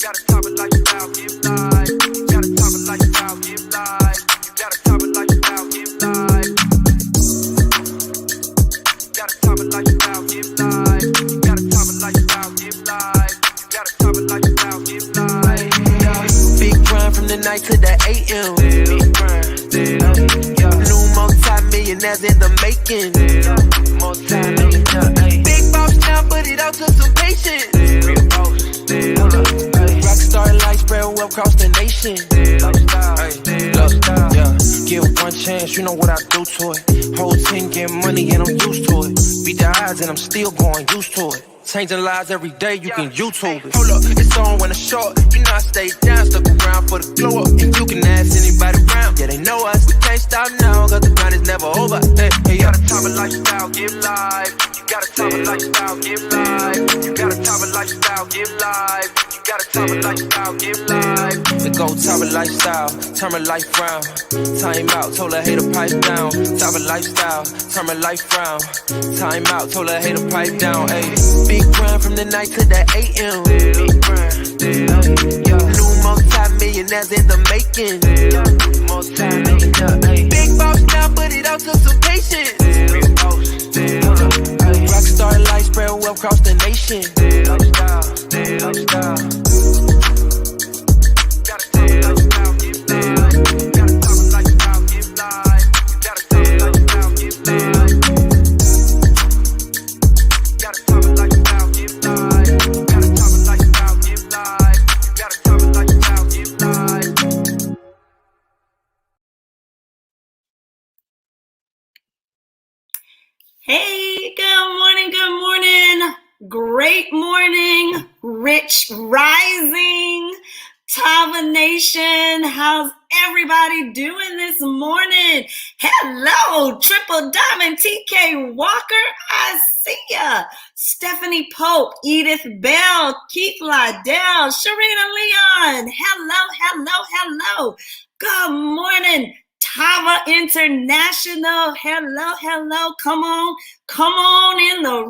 got a type of lifestyle, give life. You got a type of lifestyle, give life. You got a type of lifestyle, give life. You got a type of lifestyle, give life. You got a type of lifestyle, give life. You got a type of lifestyle, give life. Big grind from the night to the AM. Big grind, new multi-millionaires in the making. Multi-millionaire, big boss now, but it all took some patience. Rockstar life spread well across the nation. Yeah, give one chance, you know what I do to it. Whole team get money and I'm used to it. Beat the odds and I'm still going used to it. Changing lives every day, you can YouTube it. Hold up, it's on when it's short. You know I stay down, stuck around for the glow up. And you can ask anybody around, yeah, they know us. We can't stop now, cause the grind is never over. Hey, you got a type of lifestyle, give life. You got a type of lifestyle, give life. You got a type of lifestyle, give life. You got a type of lifestyle, give life. We go type of lifestyle, turn my life round. Time out, told her hater pipe down. Type of lifestyle, turn my life round. Time out, told her hater pipe down. Hey, big grind from the night to the AM. Big grind, new multi-millionaires in the making. Multi-millionaire, big boss now, but it all took some patience. Rockstar life spread well across the nation. Hey, good morning, good morning. Great morning, Rich Rising, Tava Nation. How's everybody doing this morning? Hello, Triple Diamond TK Walker. I see ya. Stephanie Pope, Edith Bell, Keith Lydell, Sharina Leon. Hello. Good morning. Tava International, hello, come on in the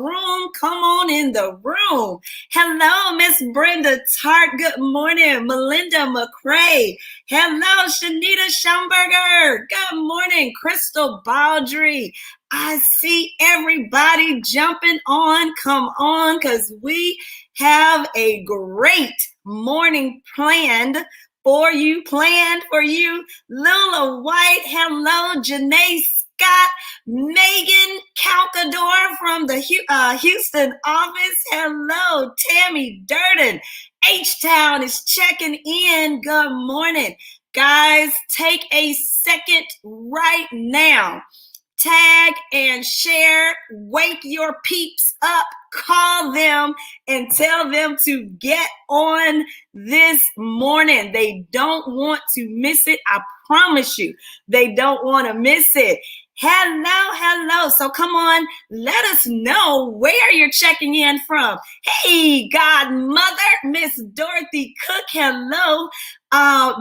room. Hello, Miss Brenda Tart, good morning. Melinda McCrae, hello, Shanita Schomburger, good morning. Crystal Baldry, I see everybody jumping on, come on, because we have a great morning planned for you. Lula White, hello. Janae Scott, Megan Calcador from the Houston office, hello. Tammy Durden, H-Town is checking in, good morning. Guys, take a second right now. Tag and share, wake your peeps up, call them and tell them to get on this morning. They don't want to miss it. I promise you, they don't want to miss it. Hello. So come on, let us know where you're checking in from. Hey, Godmother, Miss Dorothy Cook, hello.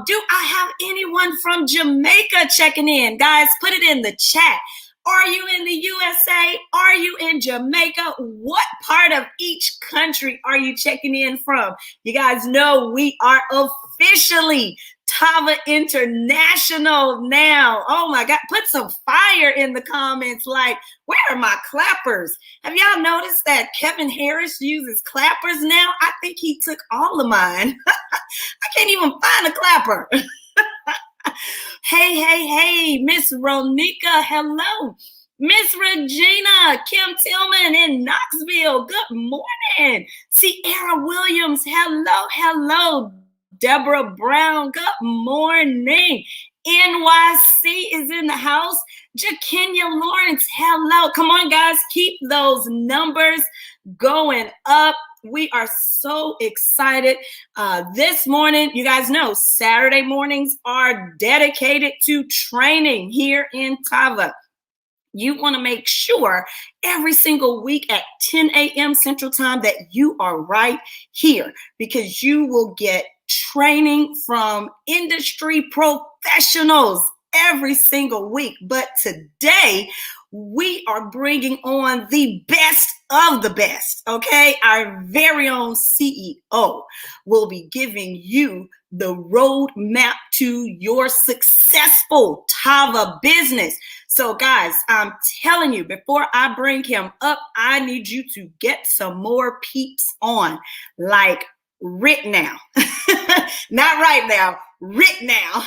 Do I have anyone from Jamaica checking in? Guys, put it in the chat. Are you in the USA? Are you in Jamaica? What part of each country are you checking in from? You guys know we are officially Tava International now. Oh my God, put some fire in the comments like, where are my clappers? Have y'all noticed that Kevin Harris uses clappers now? I think he took all of mine. I can't even find a clapper. Hey, Miss Ronika, hello. Miss Regina, Kim Tillman in Knoxville, good morning. Sierra Williams, hello. Deborah Brown, good morning. NYC is in the house. Jakenya Lawrence, hello. Come on, guys, keep those numbers going up. We are so excited this morning. You guys know Saturday mornings are dedicated to training here in Tava. You want to make sure every single week at 10 a.m. Central Time that you are right here, because you will get training from industry professionals every single week. But today we are bringing on the best of the best, okay? Our very own CEO will be giving you the roadmap to your successful Tava business. So guys, I'm telling you, before I bring him up, I need you to get some more peeps on, like right now. Not right now, right now.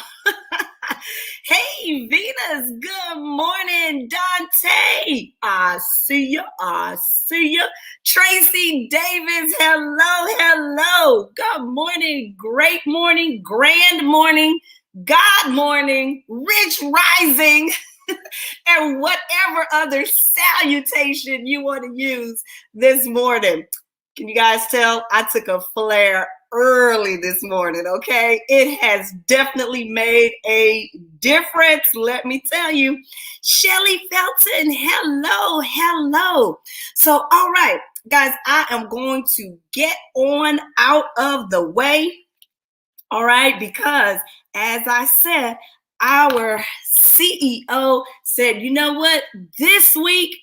Hey, Venus, good morning, Dante. I see you. Tracy Davis, hello. Good morning, great morning, grand morning, God morning, rich rising, and whatever other salutation you want to use this morning. Can you guys tell I took a flare early this morning, okay? It has definitely made a difference, let me tell you. Shelly Felton, hello. So, all right, guys, I am going to get on out of the way, all right, because as I said, our CEO said, you know what, this week,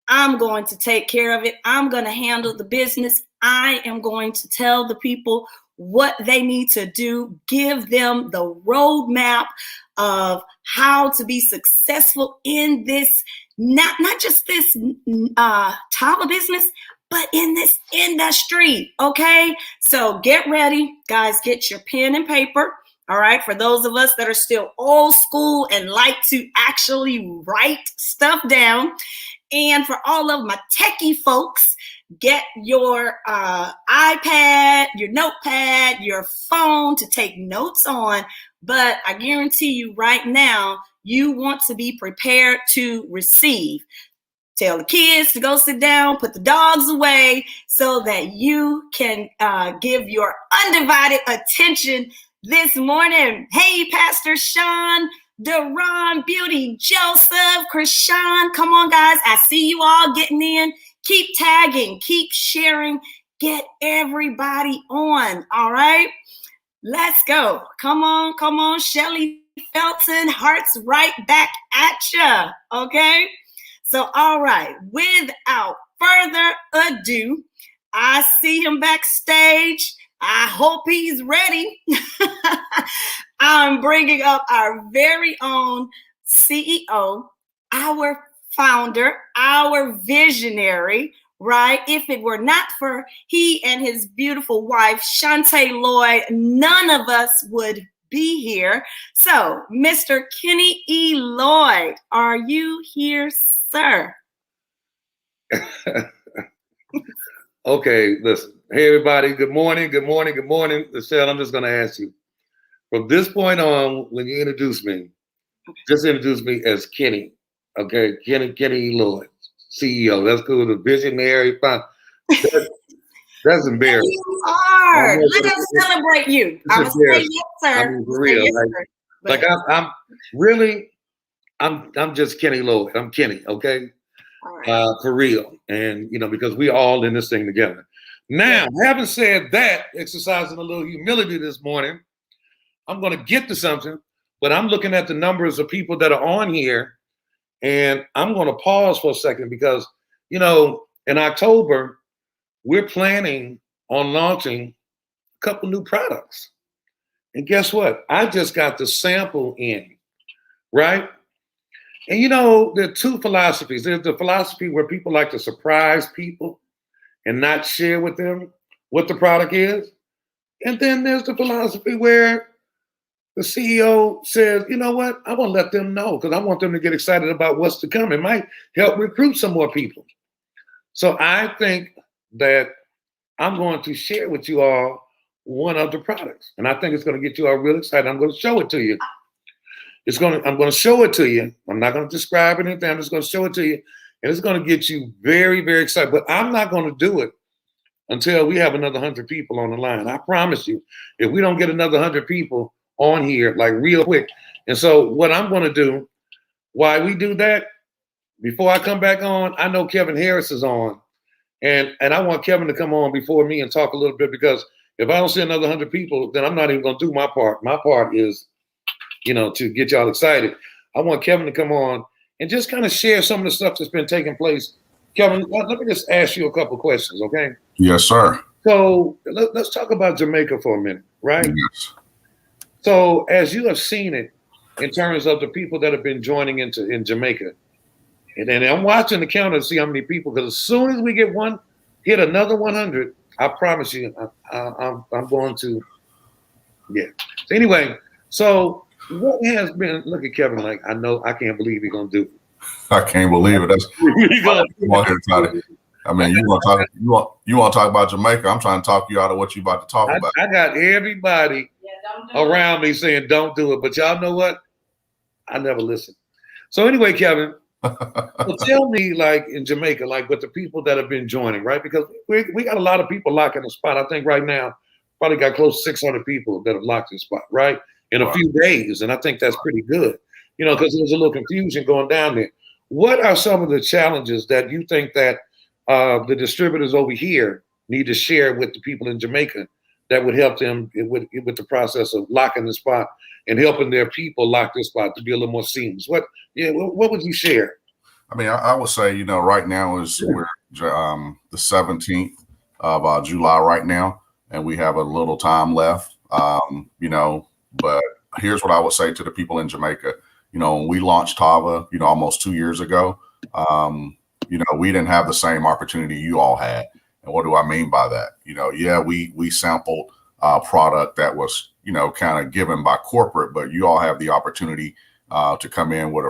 I'm going to take care of it. I'm going to handle the business. I am going to tell the people what they need to do, give them the roadmap of how to be successful in this, not just this Tava business, but in this industry, okay? So get ready, guys, get your pen and paper. All right, for those of us that are still old school and like to actually write stuff down, and for all of my techie folks, get your iPad, your notepad, your phone to take notes on. But I guarantee you right now, you want to be prepared to receive. Tell the kids to go sit down, put the dogs away so that you can give your undivided attention this morning. Hey, Pastor Sean, Deron, Beauty, Joseph, Krishan, come on, guys. I see you all getting in. Keep tagging, keep sharing, get everybody on, all right? Let's go. Come on, Shelly Felton, hearts right back at ya, okay? So, all right, without further ado, I see him backstage. I hope he's ready. I'm bringing up our very own CEO, our founder, our visionary, right? If it were not for he and his beautiful wife, Shantae Lloyd, none of us would be here. So, Mr. Kenny E. Lloyd, are you here, sir? Okay, listen. Hey, everybody. Good morning. Michelle, I'm just going to ask you, from this point on, when you introduce me, just introduce me as Kenny. Okay, Kenny Lloyd, CEO. That's cool. The visionary. That's embarrassing. You are. Let us celebrate you. I'm going to say yes, sir. I mean, for real. Yes, I'm really, I'm just Kenny Lloyd. I'm Kenny, okay? Right. For real. And, because we all in this thing together. Now, having said that, exercising a little humility this morning, I'm going to get to something, but I'm looking at the numbers of people that are on here, and I'm going to pause for a second because, in October, we're planning on launching a couple new products. And guess what? I just got the sample in, right? And there are two philosophies. There's the philosophy where people like to surprise people and not share with them what the product is. And then there's the philosophy where the CEO says, you know what, I want to let them know because I want them to get excited about what's to come. It might help recruit some more people. So I think that I'm going to share with you all one of the products. And I think it's going to get you all real excited. I'm going to show it to you. I'm going to show it to you. I'm not going to describe anything. I'm just going to show it to you. And it's going to get you very, very excited. But I'm not going to do it until we have another 100 people on the line. I promise you, if we don't get another 100 people on here, like real quick. And so what I'm going to do, while we do that, before I come back on, I know Kevin Harris is on. And I want Kevin to come on before me and talk a little bit, because if I don't see another 100 people, then I'm not even going to do my part. My part is, to get y'all excited. I want Kevin to come on and just kind of share some of the stuff that's been taking place Kevin, let me just ask you a couple questions, okay? Yes, sir. So let's talk about Jamaica for a minute, right? Yes. So as you have seen it in terms of the people that have been joining in Jamaica, and then I'm watching the counter to see how many people, because as soon as we hit another 100, I promise you, I'm going to, yeah. So anyway, so what has been, look at Kevin like, I know, I can't believe he's going to do it. I can't believe it. That's I mean, you want to talk about Jamaica? I'm trying to talk you out of what you about to talk about. I got everybody around me saying don't do it, but y'all know what? I never listen. So anyway, Kevin, so tell me, like in Jamaica, like with the people that have been joining, right? Because we got a lot of people locking the spot. I think right now probably got close to 600 people that have locked the spot, right? In a few days, and I think that's pretty good. You know, because there's a little confusion going down there. What are some of the challenges that you think that the distributors over here need to share with the people in Jamaica that would help them with the process of locking the spot and helping their people lock this spot to be a little more seamless? What would you share? I mean, I would say, right now we're the 17th of July right now, and we have a little time left, but here's what I would say to the people in Jamaica. When we launched Tava, almost 2 years ago, we didn't have the same opportunity you all had. And what do I mean by that? We sampled a product that was, kind of given by corporate, but you all have the opportunity to come in with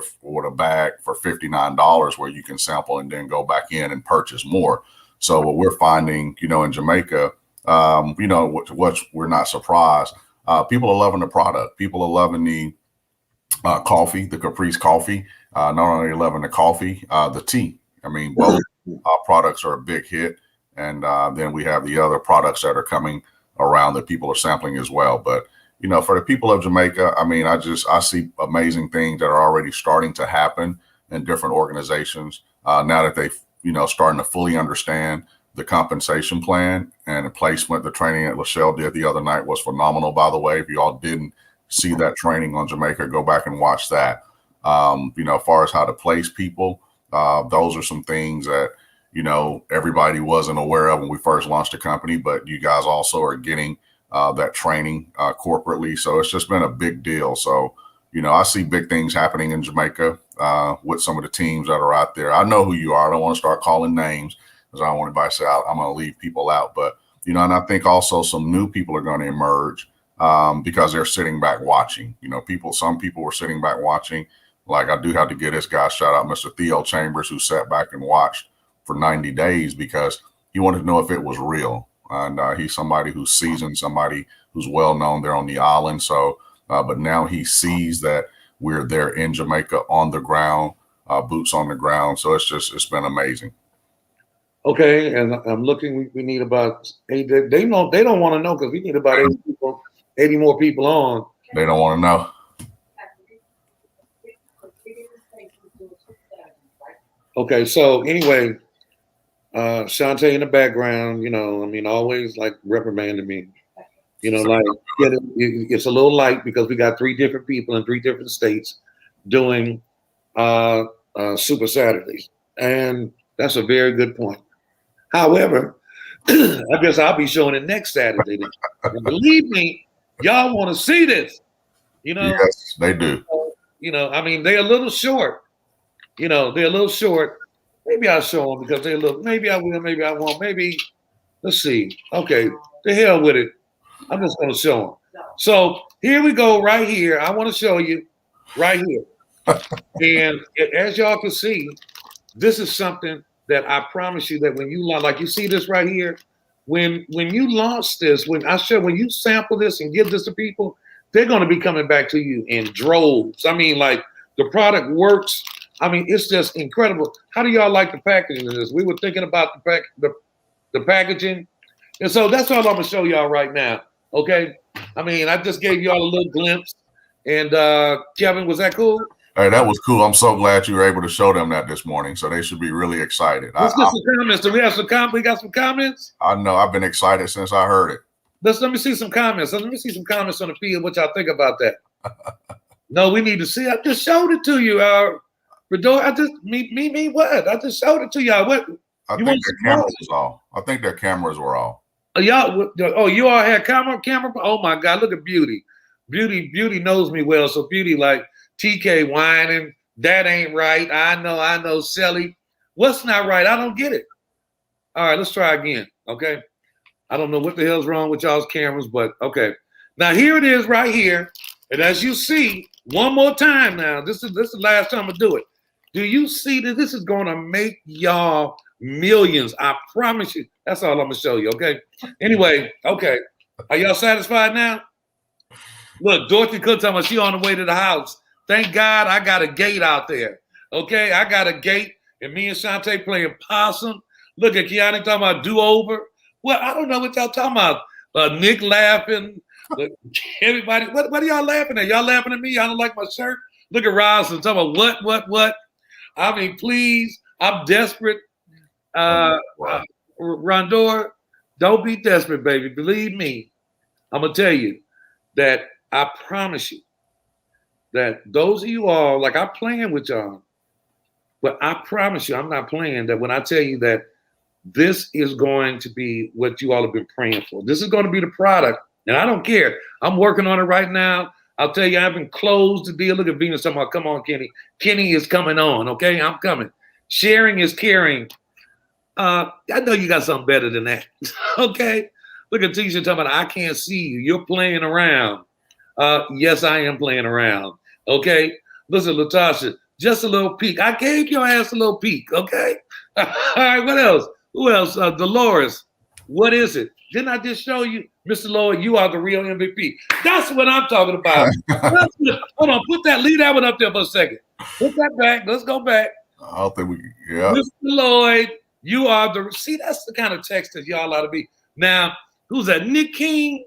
a bag for $59 where you can sample and then go back in and purchase more. So what we're finding, in Jamaica, what we're not surprised. People are loving the product. People are loving the coffee, the Caprice coffee. Not only loving the coffee, the tea. I mean, both products are a big hit. And then we have the other products that are coming around that people are sampling as well. But, for the people of Jamaica, I mean, I see amazing things that are already starting to happen in different organizations now that they've, starting to fully understand the compensation plan and the placement. The training that Lachelle did the other night was phenomenal, by the way. If you all didn't see that training on Jamaica, go back and watch that. As far as how to place people, those are some things that, everybody wasn't aware of when we first launched the company, but you guys also are getting that training corporately. So it's just been a big deal. So, I see big things happening in Jamaica with some of the teams that are out there. I know who you are. I don't want to start calling names because I don't want anybody to say I'm going to leave people out. But, and I think also some new people are going to emerge because they're sitting back watching. Some people were sitting back watching. Like, I do have to give this guy shout out, Mr. Theo Chambers, who sat back and watched for 90 days because he wanted to know if it was real. And he's somebody who's seasoned, somebody who's well known there on the island. So, but now he sees that we're there in Jamaica on the ground, boots on the ground. So it's been amazing. Okay, and I'm looking. We need about 8. They don't want to know because we need about 80 people, 80 more people on. They don't want to know. Okay, so anyway, Shantae in the background, always like reprimanding me. It's a little light because we got 3 different people in 3 different states doing Super Saturdays, and that's a very good point. However, I guess I'll be showing it next Saturday. And believe me, y'all want to see this. Yes, they do. They're a little short. They're a little short. Maybe I'll show them because they look. Maybe I will. Maybe I won't. Maybe. Let's see. Okay, the hell with it. I'm just going to show them. So here we go. Right here. I want to show you. Right here. And as y'all can see, this is something that I promise you that when you like you see this right here, when you launch this, when you sample this and give this to people, they're going to be coming back to you in droves. I mean, like the product works. I mean, it's just incredible. How do y'all like the packaging of this? We were thinking about the packaging. And so that's all I'm going to show y'all right now. Okay. I mean, I just gave y'all a little glimpse. And Kevin, was that cool? Hey, that was cool. I'm so glad you were able to show them that this morning. So they should be really excited. Let's get some comments. Do we have some comments? We got some comments? I know. I've been excited since I heard it. Let me see some comments. Let me see some comments on the feed. What y'all think about that? No, we need to see. I just showed it to you. Fedora, I just me what? I just showed it to y'all. What? I think their cameras was off. I think their cameras were off. Y'all, oh, you all had camera. Oh my God, look at Beauty. Beauty knows me well. So Beauty like TK whining. That ain't right. I know. Shelly, what's not right? I don't get it. All right, let's try again. Okay. I don't know what the hell's wrong with y'all's cameras, but okay. Now here it is right here. And as you see, one more time now, this is the last time I do it. Do you see that this is going to make y'all millions? I promise you. That's all I'm going to show you, okay? Anyway, okay. Are y'all satisfied now? Look, Dorothy Cook talking about she on the way to the house. Thank God I got a gate out there, okay? I got a gate, and me and Shantae playing possum. Look at Kiana talking about do-over. Well, I don't know what y'all talking about. Nick laughing. Everybody, what are y'all laughing at? Y'all laughing at me? Y'all don't like my shirt? Look at Roslyn talking about what? I mean, please, I'm desperate. Rondor, don't be desperate, baby. Believe me. I'm going to tell you that I promise you that those of you all, like I'm playing with y'all, but I promise you I'm not playing that when I tell you that this is going to be what you all have been praying for. This is going to be the product. And I don't care. I'm working on it right now. I'll tell you, I haven't closed the deal. Look at Venus talking about, come on, Kenny. Kenny is coming on, okay? I'm coming. Sharing is caring. I know you got something better than that, okay? Look at Tisha talking about, I can't see you. You're playing around. Yes, I am playing around, okay? Listen, Latasha, just a little peek. I gave your ass a little peek, okay? All right, what else? Who else? Dolores, what is it? Didn't I just show you? Mr. Lloyd, you are the real MVP. That's what I'm talking about. Hold on, leave that one up there for a second. Put that back. Let's go back. I don't think yeah. Mr. Lloyd, you are see, that's the kind of text that y'all ought to be. Now, who's that? Nick King?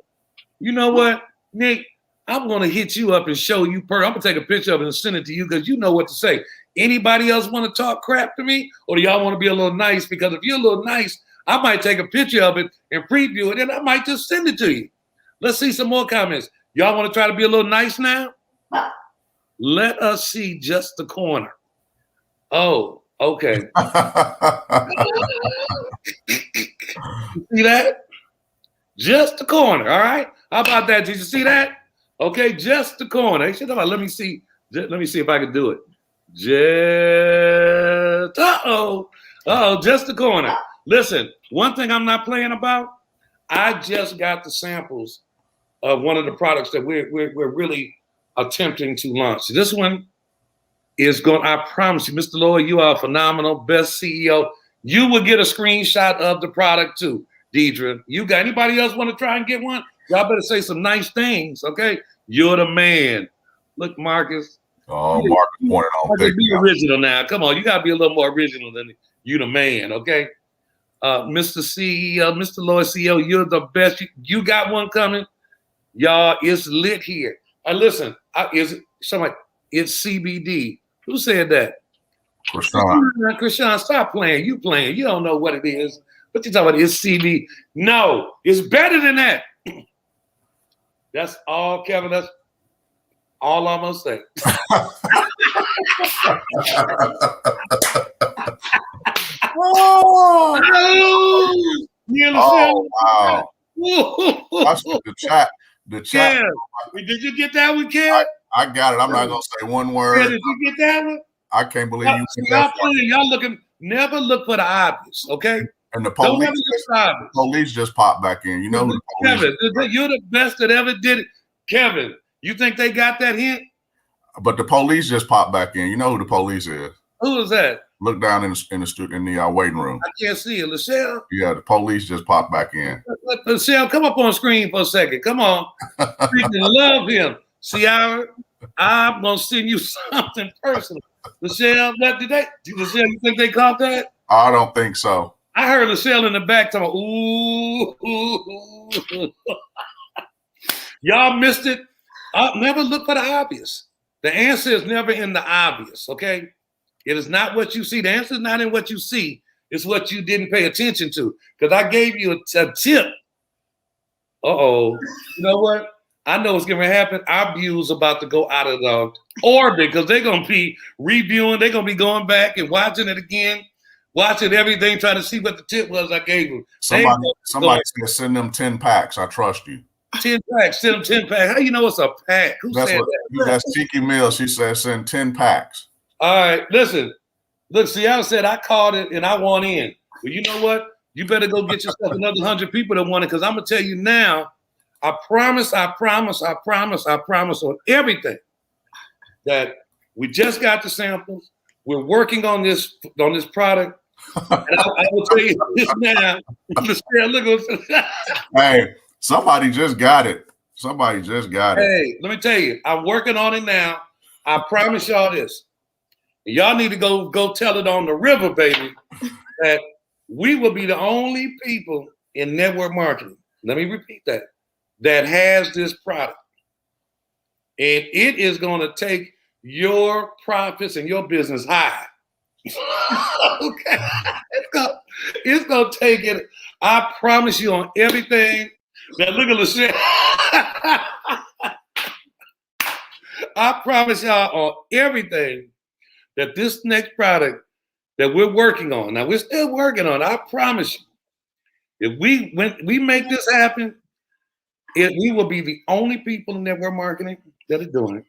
You know what, Nick? I'm going to hit you up and show you. I'm going to take a picture of it and send it to you because you know what to say. Anybody else want to talk crap to me? Or do y'all want to be a little nice? Because if you're a little nice, I might take a picture of it and preview it, and I might just send it to you. Let's see some more comments. Y'all want to try to be a little nice now? Let us see just the corner. Oh, okay. See that? Just the corner, all right? How about that? Did you see that? Okay, just the corner. Let me see. Let me see if I can do it. Just the corner. Listen, one thing I'm not playing about, I just got the samples of one of the products that we're really attempting to launch. This one is going, I promise you, Mr. Lloyd, you are phenomenal, best CEO. You will get a screenshot of the product too, Deidre. You got anybody else want to try and get one? Y'all better say some nice things, okay? You're the man. Look, Marcus. Oh, Marcus pointed on Marcus, be original now. Come on, you got to be a little more original than you the man, okay? Mr. CEO, Mr. Lloyd CEO, you're the best. You got one coming. Y'all, it's lit here. Listen, it's CBD. Who said that? Krishan, stop playing. You playing. You don't know what it is. What you talking about? It's CBD. No, it's better than that. That's all, Kevin. That's all I'm going to say. Oh, wow. The chat. Kev, did you get that one, Kev? I got it. I'm not going to say one word. Kev, did you get that one? I can't believe you. Y'all looking, never look for the obvious, okay? And the police just popped back in. You know who the police Kevin, you're the best that ever did it. Kevin, you think they got that hint? But the police just popped back in. You know who the police is? Who is that? Look down in the waiting room. I can't see it. Lachelle? Yeah, the police just popped back in. Lachelle, come up on screen for a second. Come on. Freaking love him. Ciara, I'm going to send you something personal. Lachelle, Lachelle, you think they caught that? I don't think so. I heard Lachelle in the back talking, ooh. Y'all missed it. Never look for the obvious. The answer is never in the obvious, okay? It is not what you see. The answer is not in what you see. It's what you didn't pay attention to. Because I gave you a tip. Uh-oh. You know what? I know what's going to happen. Our views about to go out of the orbit because they're going to be reviewing. They're going to be going back and watching it again, watching everything, trying to see what the tip was I gave them. Somebody said send them 10 packs. I trust you. 10 packs. Send them 10 packs. How you know it's a pack? Who said that? That's Tiki Mills. She said send 10 packs. All right, listen. Look, Seattle said I called it and I want in. Well, you know what? You better go get yourself another 100 people that want it because I'm going to tell you now, I promise on everything that we just got the samples. We're working on this product. And I will tell you this now. Hey, somebody just got it. Hey, let me tell you, I'm working on it now. I promise y'all this. Y'all need to go tell it on the river, baby, that we will be the only people in network marketing. Let me repeat that has this product. And it is going to take your profits and your business high. Okay. It's going to take it. I promise you on everything. Now look at LaShawn. I promise y'all on everything that this next product that we're working on. Now we're still working on it. I promise you. When we make this happen, we will be the only people in network marketing that are doing it.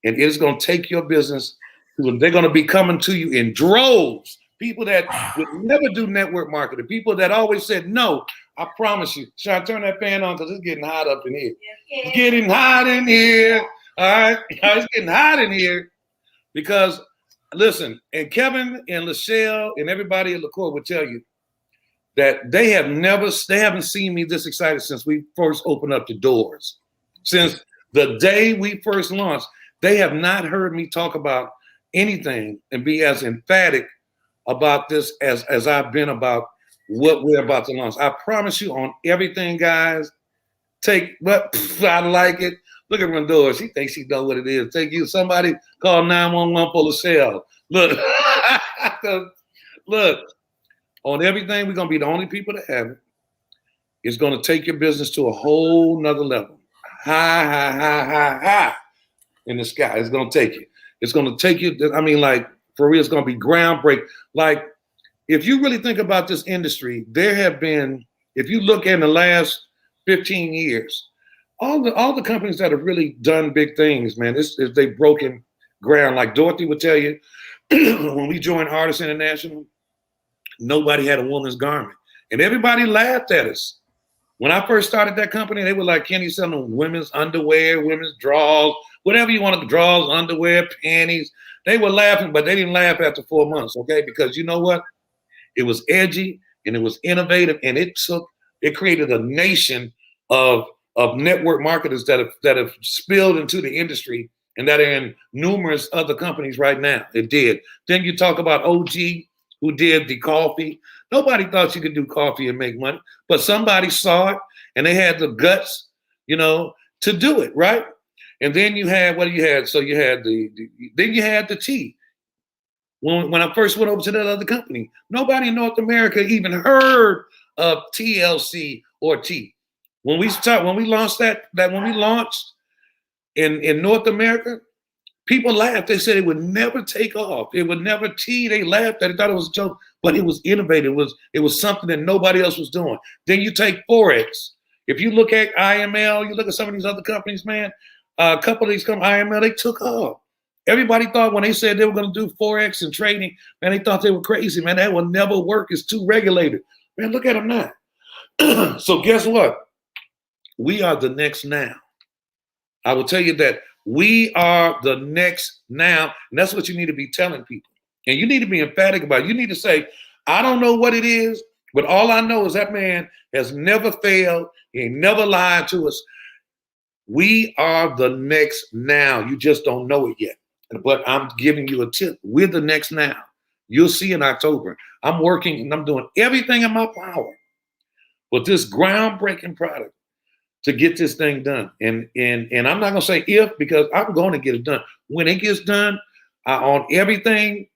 And it's going to take your business. They're going to be coming to you in droves. People that would never do network marketing. People that always said no. I promise you. Should I turn that fan on? Because it's getting hot up in here. It's getting hot in here. All right. It's getting hot in here. Because, listen, and Kevin and Lachelle and everybody at LaCour will tell you that they haven't seen me this excited since we first opened up the doors. Since the day we first launched, they have not heard me talk about anything and be as emphatic about this as I've been about what we're about to launch. I promise you on everything, guys. I like it. Look at Rondora. She thinks she knows what it is. Take you. Somebody call 911 for LaSalle. Look. Look. On everything, we're going to be the only people that have it. It's going to take your business to a whole nother level. High in the sky. It's going to take you. It's going to take you. I mean, like, for real, it's going to be groundbreaking. Like, if you really think about this industry, there have been, if you look in the last 15 years, all the companies that have really done big things, man, they've broken ground. Like Dorothy would tell you, when we joined Artists International, nobody had a woman's garment. And everybody laughed at us. When I first started that company, they were like, Kenny selling women's underwear, women's drawers, whatever you wanted, drawers, underwear, panties. They were laughing, but they didn't laugh after 4 months, okay? Because you know what? It was edgy and it was innovative, and it created a nation of network marketers that have spilled into the industry and that are in numerous other companies right now. It did. Then you talk about OG, who did the coffee. Nobody thought you could do coffee and make money, but somebody saw it and they had the guts, to do it, right? And then you had, what you had? So you had then you had the tea. When I first went over to that other company, nobody in North America even heard of TLC or tea. When we launched in North America, people laughed. They said it would never take off. It would never tea. They laughed at it, thought it was a joke, but it was innovative. It was something that nobody else was doing. Then you take Forex. If you look at IML, you look at some of these other companies, man, a couple of these IML, they took off. Everybody thought when they said they were going to do Forex and trading, man, they thought they were crazy, man. That will never work. It's too regulated. Man, look at them now. So guess what? We are the next now. I will tell you that we are the next now. And that's what you need to be telling people. And you need to be emphatic about it. You need to say, I don't know what it is, but all I know is that man has never failed. He ain't never lied to us. We are the next now. You just don't know it yet. But I'm giving you a tip. We're the next now. You'll see in October. I'm working and I'm doing everything in my power with this groundbreaking product to get this thing done. And I'm not going to say if, because I'm going to get it done. When it gets done, on everything,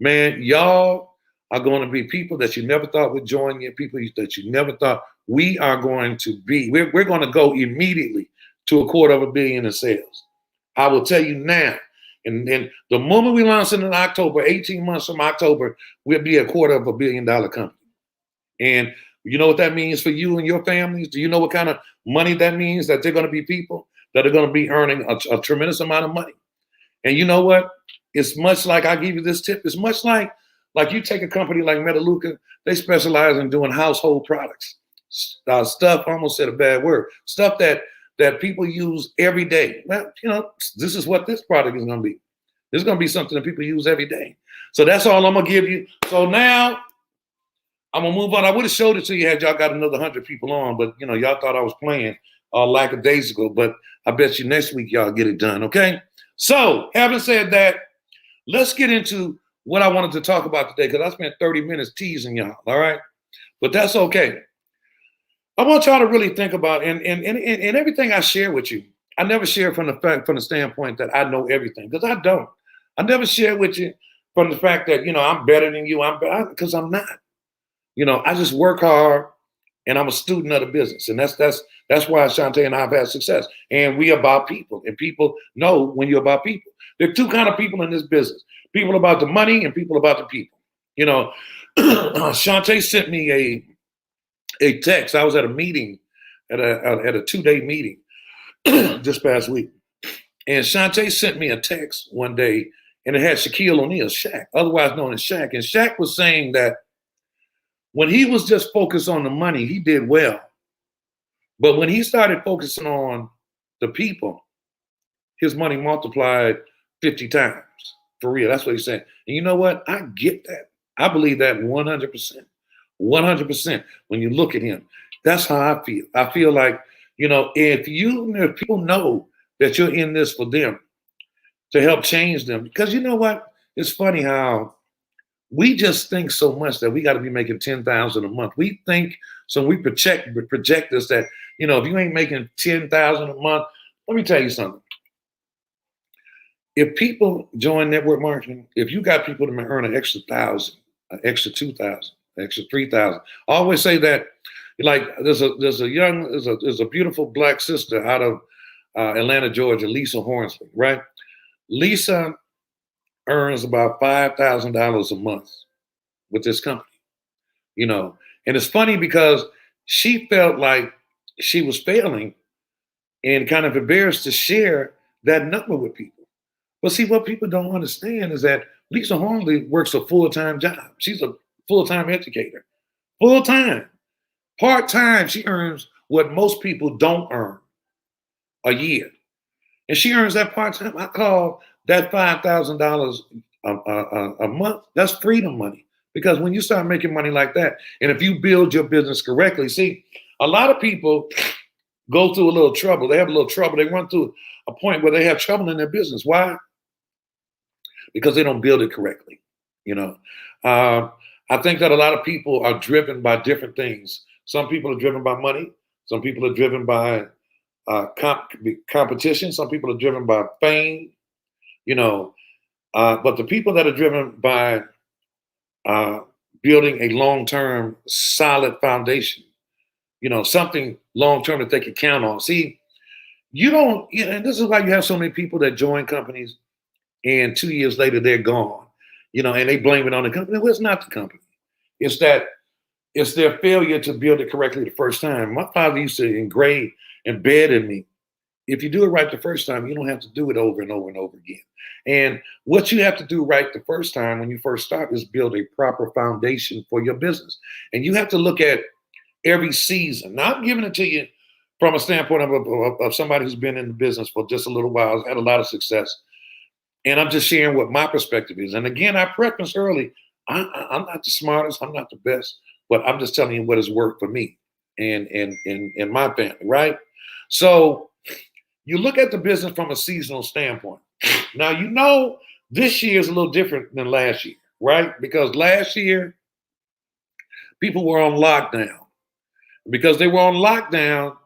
man, y'all are going to be people that you never thought would join you, people that you never thought. We are going to be, we're going to go immediately to $250 million in sales. I will tell you now. And the moment we launch in October, 18 months from October, we'll be a $250 million company. And you know what that means for you and your families? Do you know what kind of money that means? That they're going to be people that are going to be earning a tremendous amount of money. And you know what? It's much like, I'll give you this tip. It's much like you take a company like Metaluca. They specialize in doing household products. Stuff, I almost said a bad word, stuff that people use every day. Well, you know, this is what this product is going to be. This is going to be something that people use every day. So that's all I'm going to give you. So now I'm going to move on. I would have showed it to you had y'all got another 100 people on, but, you know, y'all thought I was playing lackadaisical, but I bet you next week y'all get it done, okay? So having said that, let's get into what I wanted to talk about today, because I spent 30 minutes teasing y'all, all right? But that's okay. I want y'all to really think about, and everything I share with you, I never share from the standpoint that I know everything, because I don't. I never share with you from the fact that, you know, I'm better than you, because I'm not. You know, I just work hard, and I'm a student of the business, and that's why Shantae and I have had success. And we about people, and people know when you're about people. There are two kind of people in this business: people about the money and people about the people. You know, Shantae sent me a text. I was at a meeting, at a 2-day meeting this past week, and Shantae sent me a text one day, and it had Shaquille O'Neal, Shaq, otherwise known as Shaq, and Shaq was saying that when he was just focused on the money, he did well, but when he started focusing on the people, his money multiplied 50 times. For real, that's what he said. And you know what? I get that. I believe that 100%. 100%. When you look at him, that's how I feel. I feel like, you know, if people know that you're in this for them, to help change them, because you know what? It's funny how we just think so much that we got to be making 10,000 a month. We think, so we project this that, you know, if you ain't making 10,000 a month, let me tell you something. If people join network marketing, if you got people that may earn an extra 1,000, an extra 2,000, extra 3,000. I always say that, like, there's a beautiful black sister out of Atlanta, Georgia, Lisa Hornsby, right? Lisa earns about $5,000 a month with this company, you know. And it's funny because she felt like she was failing and kind of embarrassed to share that number with people. But see, what people don't understand is that Lisa Hornsby works a full-time job. She's a full-time educator. Full-time. Part-time, she earns what most people don't earn a year. And she earns that part-time. I call that $5,000 a month, that's freedom money. Because when you start making money like that, and if you build your business correctly, see, a lot of people go through a little trouble. They have a little trouble. They run through a point where they have trouble in their business. Why? Because they don't build it correctly. You know, I think that a lot of people are driven by different things. Some people are driven by money. Some people are driven by competition. Some people are driven by fame, you know. But the people that are driven by building a long-term solid foundation, you know, something long-term that they can count on. See, you don't, you know, and this is why you have so many people that join companies and 2 years later they're gone, you know, and they blame it on the company. Well, it's not the company. It's that it's their failure to build it correctly the first time. My father used to embed in me, if you do it right the first time, you don't have to do it over and over and over again. And what you have to do right the first time when you first start is build a proper foundation for your business. And you have to look at every season. Now, I'm giving it to you from a standpoint of somebody who's been in the business for just a little while, has had a lot of success. And I'm just sharing what my perspective is. And again, I prefaced early, I'm not the smartest, I'm not the best, but I'm just telling you what has worked for me and my family, right? So you look at the business from a seasonal standpoint. Now, you know, this year is a little different than last year, right? Because last year, people were on lockdown. Because they were on lockdown,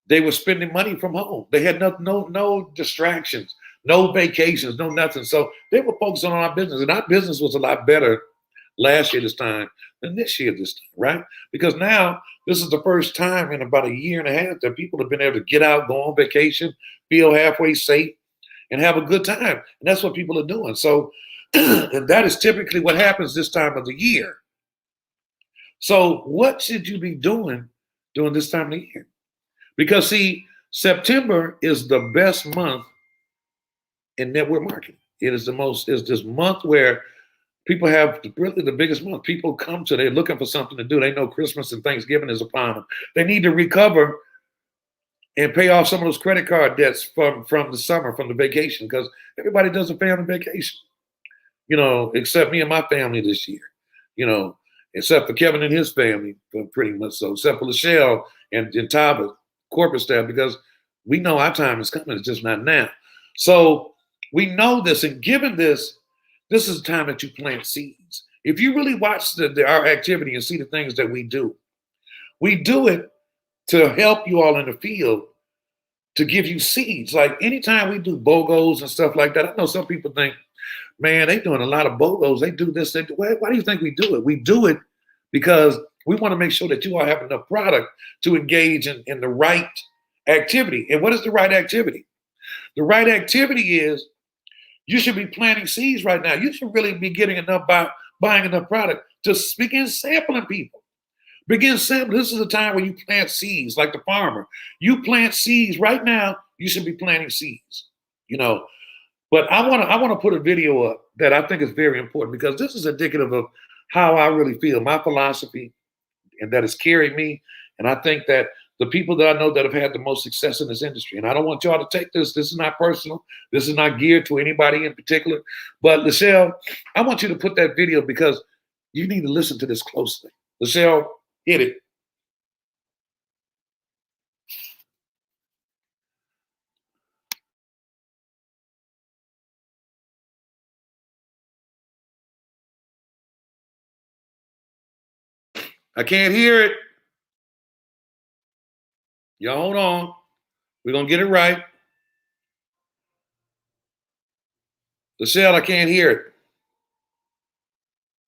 they were spending money from home. They had no distractions, no vacations, no nothing. So they were focusing on our business. And our business was a lot better last year this time than this year this time, right? Because now this is the first time in about a year and a half that people have been able to get out, go on vacation, feel halfway safe, and have a good time. And that's what people are doing. So and that is typically what happens this time of the year. So what should you be doing during this time of the year? Because see, September is the best month in network marketing. It is this month where people have really the biggest month. People come to, they're looking for something to do. They know Christmas and Thanksgiving is upon them. They need to recover and pay off some of those credit card debts from the summer, from the vacation, because everybody does a family vacation, except me and my family this year, except for Kevin and his family, pretty much so, except for Lachelle and Tava, corporate staff, because we know our time is coming. It's just not now. So we know this, and given this is the time that you plant seeds. If you really watch our activity and see the things that we do it to help you all in the field, to give you seeds. Like anytime we do BOGOs and stuff like that, I know some people think, man, they doing a lot of BOGOs. They do this. Why do you think we do it? We do it because we want to make sure that you all have enough product to engage in the right activity. And what is the right activity? The right activity is you should be planting seeds right now. You should really be getting enough, buying enough product to begin sampling people. Begin sampling. This is a time where you plant seeds like the farmer. You plant seeds right now. You should be planting seeds, But I want to put a video up that I think is very important because this is indicative of how I really feel, my philosophy, and that has carried me. And I think that the people that I know that have had the most success in this industry, and I don't want y'all to take this. This is not personal. This is not geared to anybody in particular. But Lachelle, I want you to put that video because you need to listen to this closely. Lachelle, hit it. I can't hear it. Y'all hold on. We're going to get it right. Lachelle, I can't hear it.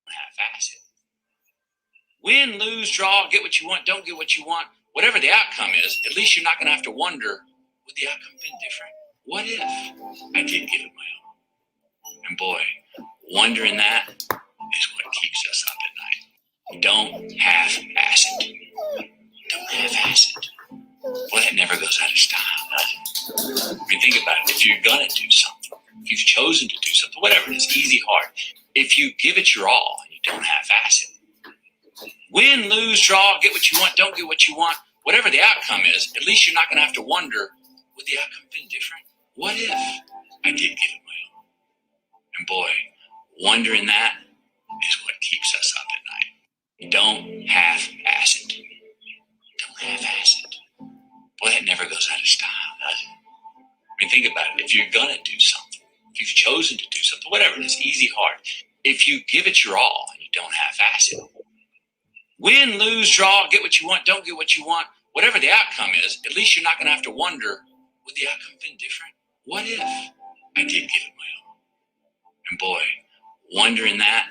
Half-assed. Win, lose, draw, get what you want, don't get what you want. Whatever the outcome is, at least you're not going to have to wonder, would the outcome have been different? What if I did give it my all? And boy, wondering that is what keeps us up at night. Don't half-ass it. Don't half-ass it. Well, that never goes out of style, does it? I mean, think about it. If you're going to do something, if you've chosen to do something, whatever it is, easy, hard, if you give it your all and you don't half-ass it, win, lose, draw, get what you want, don't get what you want, whatever the outcome is, at least you're not going to have to wonder, would the outcome have been different? What if I did give it my all? And boy, wondering that is what keeps us up at night. Don't half-ass it. Don't half-ass it. Boy, that never goes out of style, does it? I mean, think about it. If you're going to do something, if you've chosen to do something, whatever it is, easy, hard, if you give it your all and you don't half-ass it, win, lose, draw, get what you want, don't get what you want, whatever the outcome is, at least you're not going to have to wonder, would the outcome have been different? What if I did give it my all? And boy, wondering that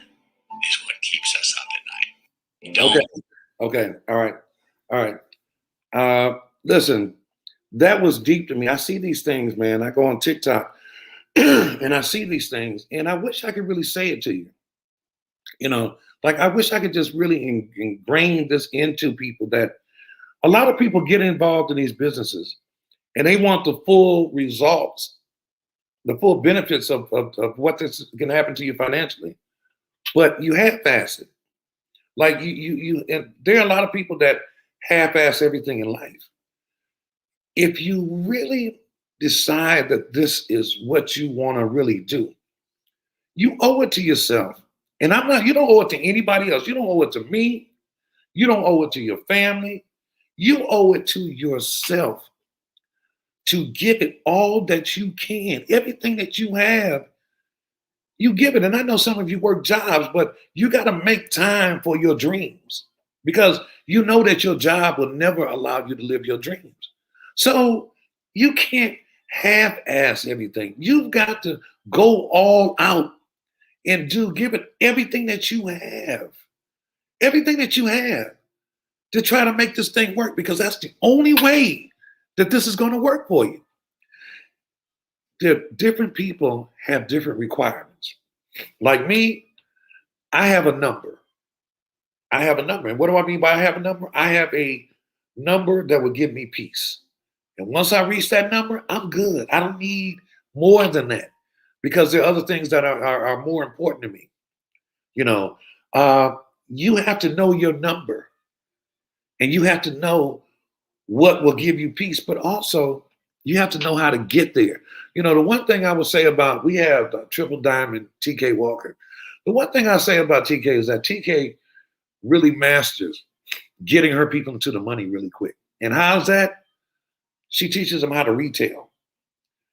is what keeps us up at night. Don't. Okay. All right. Listen, that was deep to me. I see these things, man. I go on TikTok and I see these things and I wish I could really say it to you. Like I wish I could just really ingrain this into people that a lot of people get involved in these businesses and they want the full results, the full benefits of what this can happen to you financially. But you half-ass it. Like and there are a lot of people that half-ass everything in life. If you really decide that this is what you want to really do, you owe it to yourself. And you don't owe it to anybody else. You don't owe it to me. You don't owe it to your family. You owe it to yourself to give it all that you can. Everything that you have, you give it. And I know some of you work jobs, but you got to make time for your dreams because you know that your job will never allow you to live your dreams. So you can't half-ass everything. You've got to go all out and give it everything that you have. everything that you have to try to make this thing work, because that's the only way that this is going to work for you. Different people have different requirements. Like me, I have a number. I have a number. And what do I mean by I have a number? I have a number that will give me peace. And once I reach that number, I'm good. I don't need more than that, because there are other things that are more important to me. You know, you have to know your number, and you have to know what will give you peace, but also you have to know how to get there. You know, the one thing I would say about, we have Triple Diamond TK Walker. The one thing I say about TK is that TK really masters getting her people into the money really quick. And how's that? She teaches them how to retail.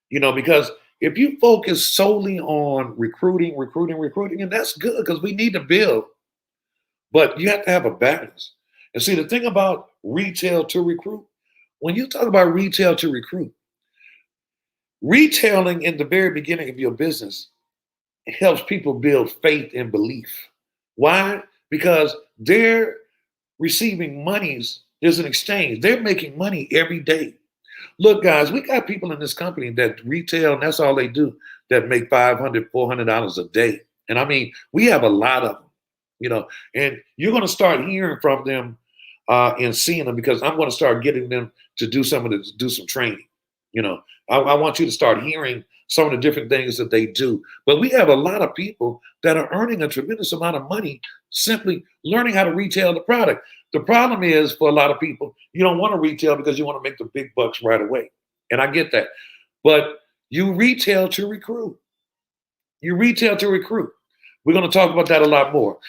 You know, because if you focus solely on recruiting, and that's good because we need to build, but you have to have a balance. And see, the thing about retail to recruit, when you talk about retail to recruit, retailing in the very beginning of your business helps people build faith and belief. Why? Because they're receiving monies. There's an exchange. They're making money every day. Look, guys, we got people in this company that retail, and that's all they do, that make $500, $400 a day. And I mean, we have a lot of them, you know, and you're going to start hearing from them and seeing them, because I'm going to start getting them to do some training. You know, I want you to start hearing some of the different things that they do. But we have a lot of people that are earning a tremendous amount of money simply learning how to retail the product. The problem is, for a lot of people, you don't want to retail because you want to make the big bucks right away. And I get that. But you retail to recruit. You retail to recruit. We're going to talk about that a lot more.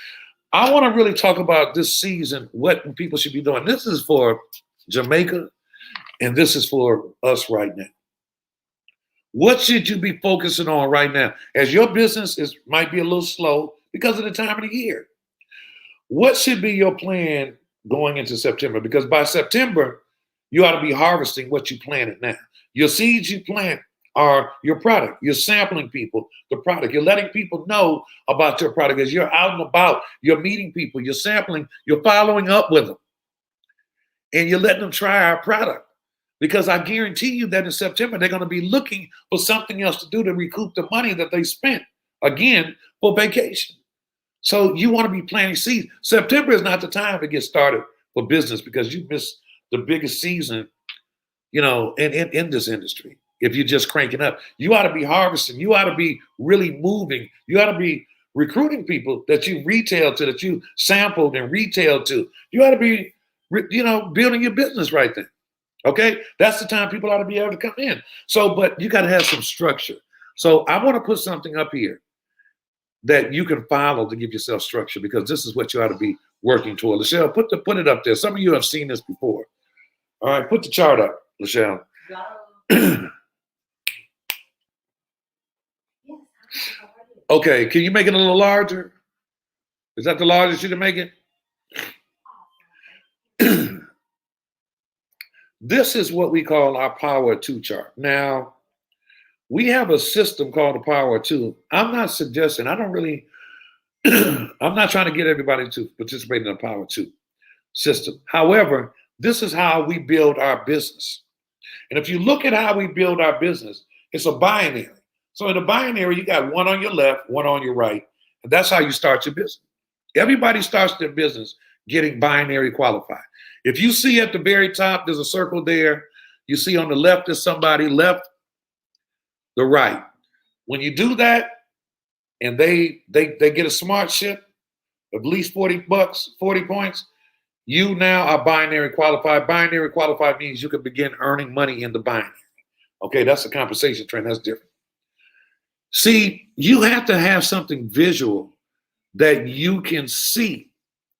I want to really talk about this season, what people should be doing. This is for Jamaica, and this is for us right now. What should you be focusing on right now? As your business might be a little slow because of the time of the year. What should be your plan going into September? Because by September, you ought to be harvesting what you planted now. Your seeds you plant are your product. You're sampling people the product. You're letting people know about your product as you're out and about. You're meeting people. You're sampling. You're following up with them. And you're letting them try our product. Because I guarantee you that in September, they're going to be looking for something else to do to recoup the money that they spent, again, for vacation. So you want to be planting seeds. September is not the time to get started for business, because you miss the biggest season, you know, in this industry. If you're just cranking up, you ought to be harvesting. You ought to be really moving. You ought to be recruiting people that you retail to, that you sampled and retailed to. You ought to be, you know, building your business right then. Okay, that's the time people ought to be able to come in. So, but you got to have some structure. So I want to put something up here that you can follow to give yourself structure, because this is what you ought to be working toward. Lachelle, put it up there. Some of you have seen this before. All right, put the chart up, Lachelle. Okay, can you make it a little larger? Is that the largest you can make it? This is what we call our Power 2 chart. Now, we have a system called the Power 2. I'm not suggesting, I don't really, I'm not trying to get everybody to participate in the Power 2 system. However, this is how we build our business. And if you look at how we build our business, it's a binary. So in a binary, you got one on your left, one on your right, and that's how you start your business. Everybody starts their business getting binary qualified. If you see at the very top, there's a circle there. You see on the left is somebody, left, the right. When you do that, and they get a smart ship, at least $40, 40 points, you now are binary qualified. Binary qualified means you can begin earning money in the binary. Okay, that's a compensation trend. That's different. See, you have to have something visual that you can see.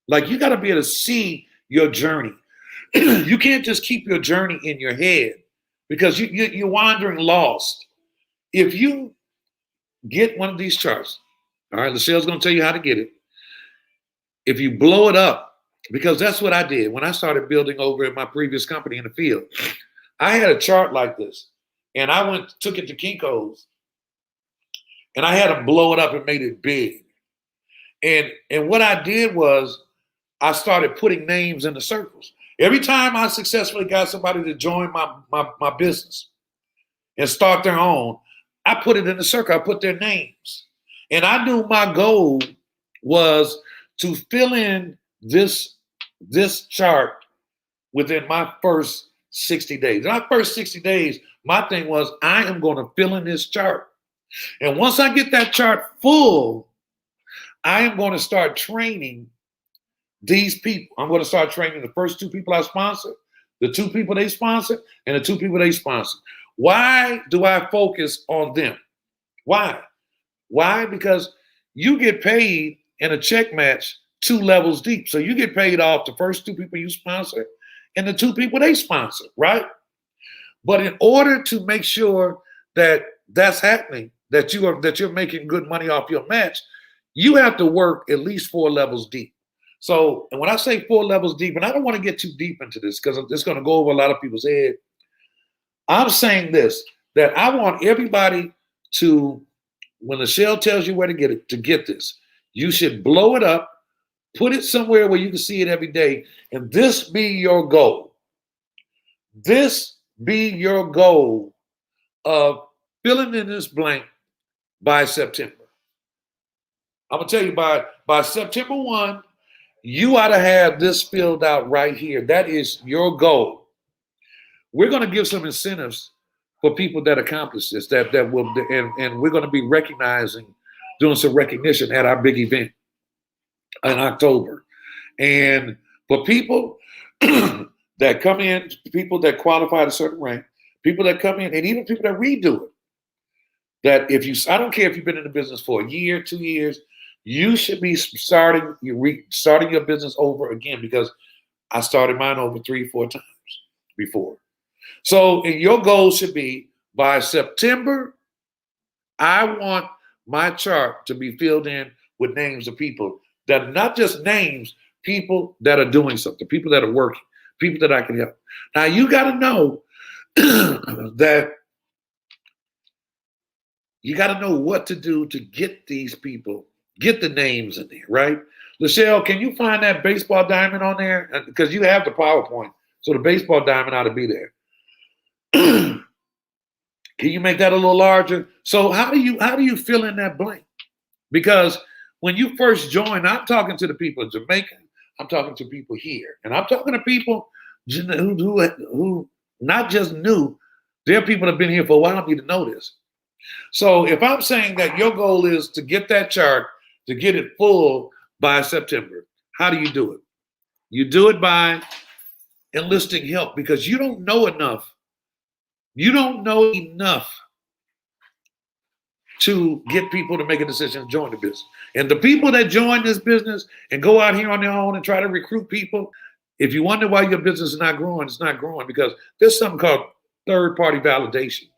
Like, you got to be able to see your journey. You can't just keep your journey in your head, because you're wandering lost. If you get one of these charts, all right, Lachelle's going to tell you how to get it. If you blow it up, because that's what I did when I started building over at my previous company in the field. I had a chart like this, and I took it to Kinko's, and I had them blow it up and made it big. And what I did was, I started putting names in the circles. Every time I successfully got somebody to join my business and start their own, I put it in the circle. I put their names. And I knew my goal was to fill in this chart within my first 60 days. In my first 60 days, my thing was I am going to fill in this chart. And once I get that chart full, I am going to start training these people. I'm going to start training the first 2 people I sponsored, the 2 people they sponsored, and the 2 people they sponsored. Why do I focus on them? Why? Why? Because you get paid in a check match 2 levels deep. So you get paid off the first 2 people you sponsor and the 2 people they sponsor, right? But in order to make sure that that's happening, that you're making good money off your match, you have to work at least 4 levels deep. So, and when I say 4 levels deep, and I don't want to get too deep into this because it's going to go over a lot of people's head. I'm saying this, that I want everybody to, when Michelle tells you where to get it, to get this, you should blow it up, put it somewhere where you can see it every day, and this be your goal. This be your goal of filling in this blank by September. I'm going to tell you by September 1, you ought to have this filled out right here. That is your goal. We're going to give some incentives for people that accomplish this, that will, and we're going to be doing some recognition at our big event in October. And for people that come in, people that qualify at a certain rank, people that come in, and even people that redo it, that I don't care if you've been in the business for a year, 2 years, you should be starting your business over again, because I started mine over 3-4 times before. So, and your goal should be by September, I want my chart to be filled in with names of people that are not just names, people that are doing something, people that are working, people that I can help. Now, you got to know that you got to know what to do to get these people, get the names in there, right? Lachelle, can you find that baseball diamond on there? Because you have the PowerPoint, so the baseball diamond ought to be there. Can you make that a little larger? So how do you fill in that blank? Because when you first join, I'm talking to the people in Jamaica, I'm talking to people here, and I'm talking to people who not just new, there are people that have been here for a while need to know this. So if I'm saying that your goal is to get that chart, to get it full by September, how do you do it? You do it by enlisting help, because you don't know enough. You don't know enough to get people to make a decision to join the business. And the people that join this business and go out here on their own and try to recruit people, if you wonder why your business is not growing, it's not growing because there's something called third-party validation.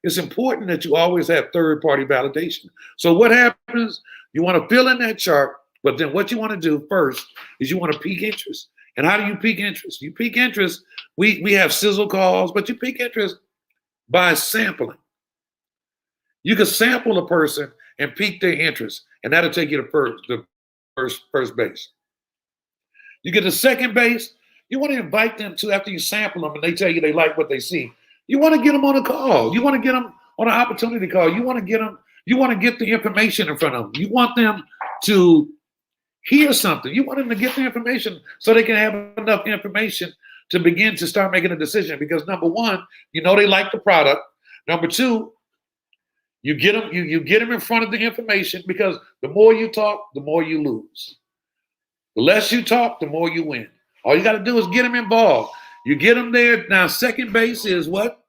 It's important that you always have third-party validation. So what happens, you want to fill in that chart, but then what you want to do first is you want to pique interest. And how do you pique interest? You pique interest, we have sizzle calls, but you pique interest by sampling. You can sample a person and pique their interest, and that'll take you to first base. You get to second base, you want to invite them to, after you sample them and they tell you they like what they see, you want to get them on a call. You want to get them on an opportunity call. You want to get the information in front of them. You want them to hear something. You want them to get the information so they can have enough information to begin to start making a decision. Because number one, you know they like the product. Number two, you get them in front of the information, because the more you talk, the more you lose. The less you talk, the more you win. All you got to do is get them involved. You get them there. Now, second base is what?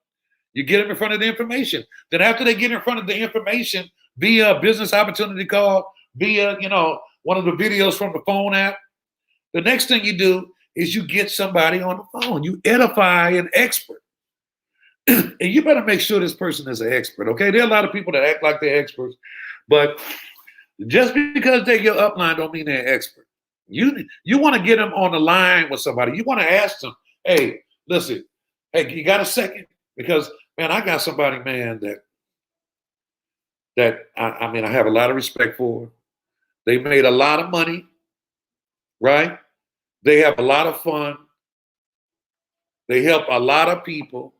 You get them in front of the information. Then after they get in front of the information, via a business opportunity call, via, one of the videos from the phone app, the next thing you do is you get somebody on the phone. You edify an expert. And you better make sure this person is an expert, okay? There are a lot of people that act like they're experts, but just because they're your upline don't mean they're an expert. You want to get them on the line with somebody. You want to ask them, hey, listen, hey, you got a second? Because, man, I got somebody, man, that I have a lot of respect for. They made a lot of money, right? They have a lot of fun. They help a lot of people,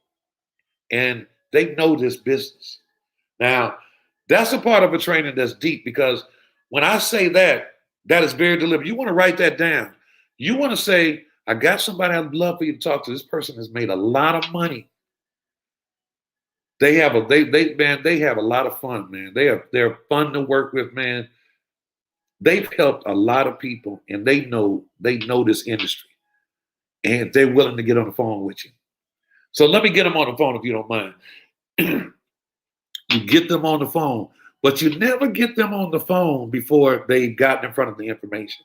and they know this business. Now, that's a part of a training that's deep, because when I say that, that is very deliberate. You want to write that down. You want to say, I got somebody I'd love for you to talk to. This person has made a lot of money. They have a lot of fun, man. They're fun to work with, man. They've helped a lot of people, and they know this industry, and they're willing to get on the phone with you. So let me get them on the phone if you don't mind. You get them on the phone, but you never get them on the phone before they've gotten in front of the information.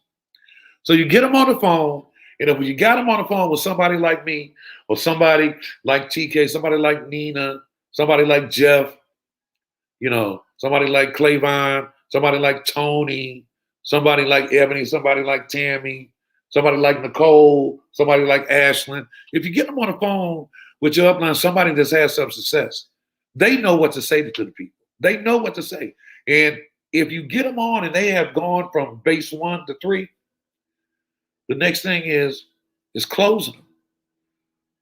So you get them on the phone, and if you got them on the phone with somebody like me, or somebody like TK, somebody like Nina, somebody like Jeff, somebody like Clavon, somebody like Tony, somebody like Ebony, somebody like Tammy, somebody like Nicole, somebody like Ashlyn. If you get them on the phone with your upline, somebody that's had some success, they know what to say to the people. They know what to say. And if you get them on and they have gone from base 1 to 3, the next thing is closing them.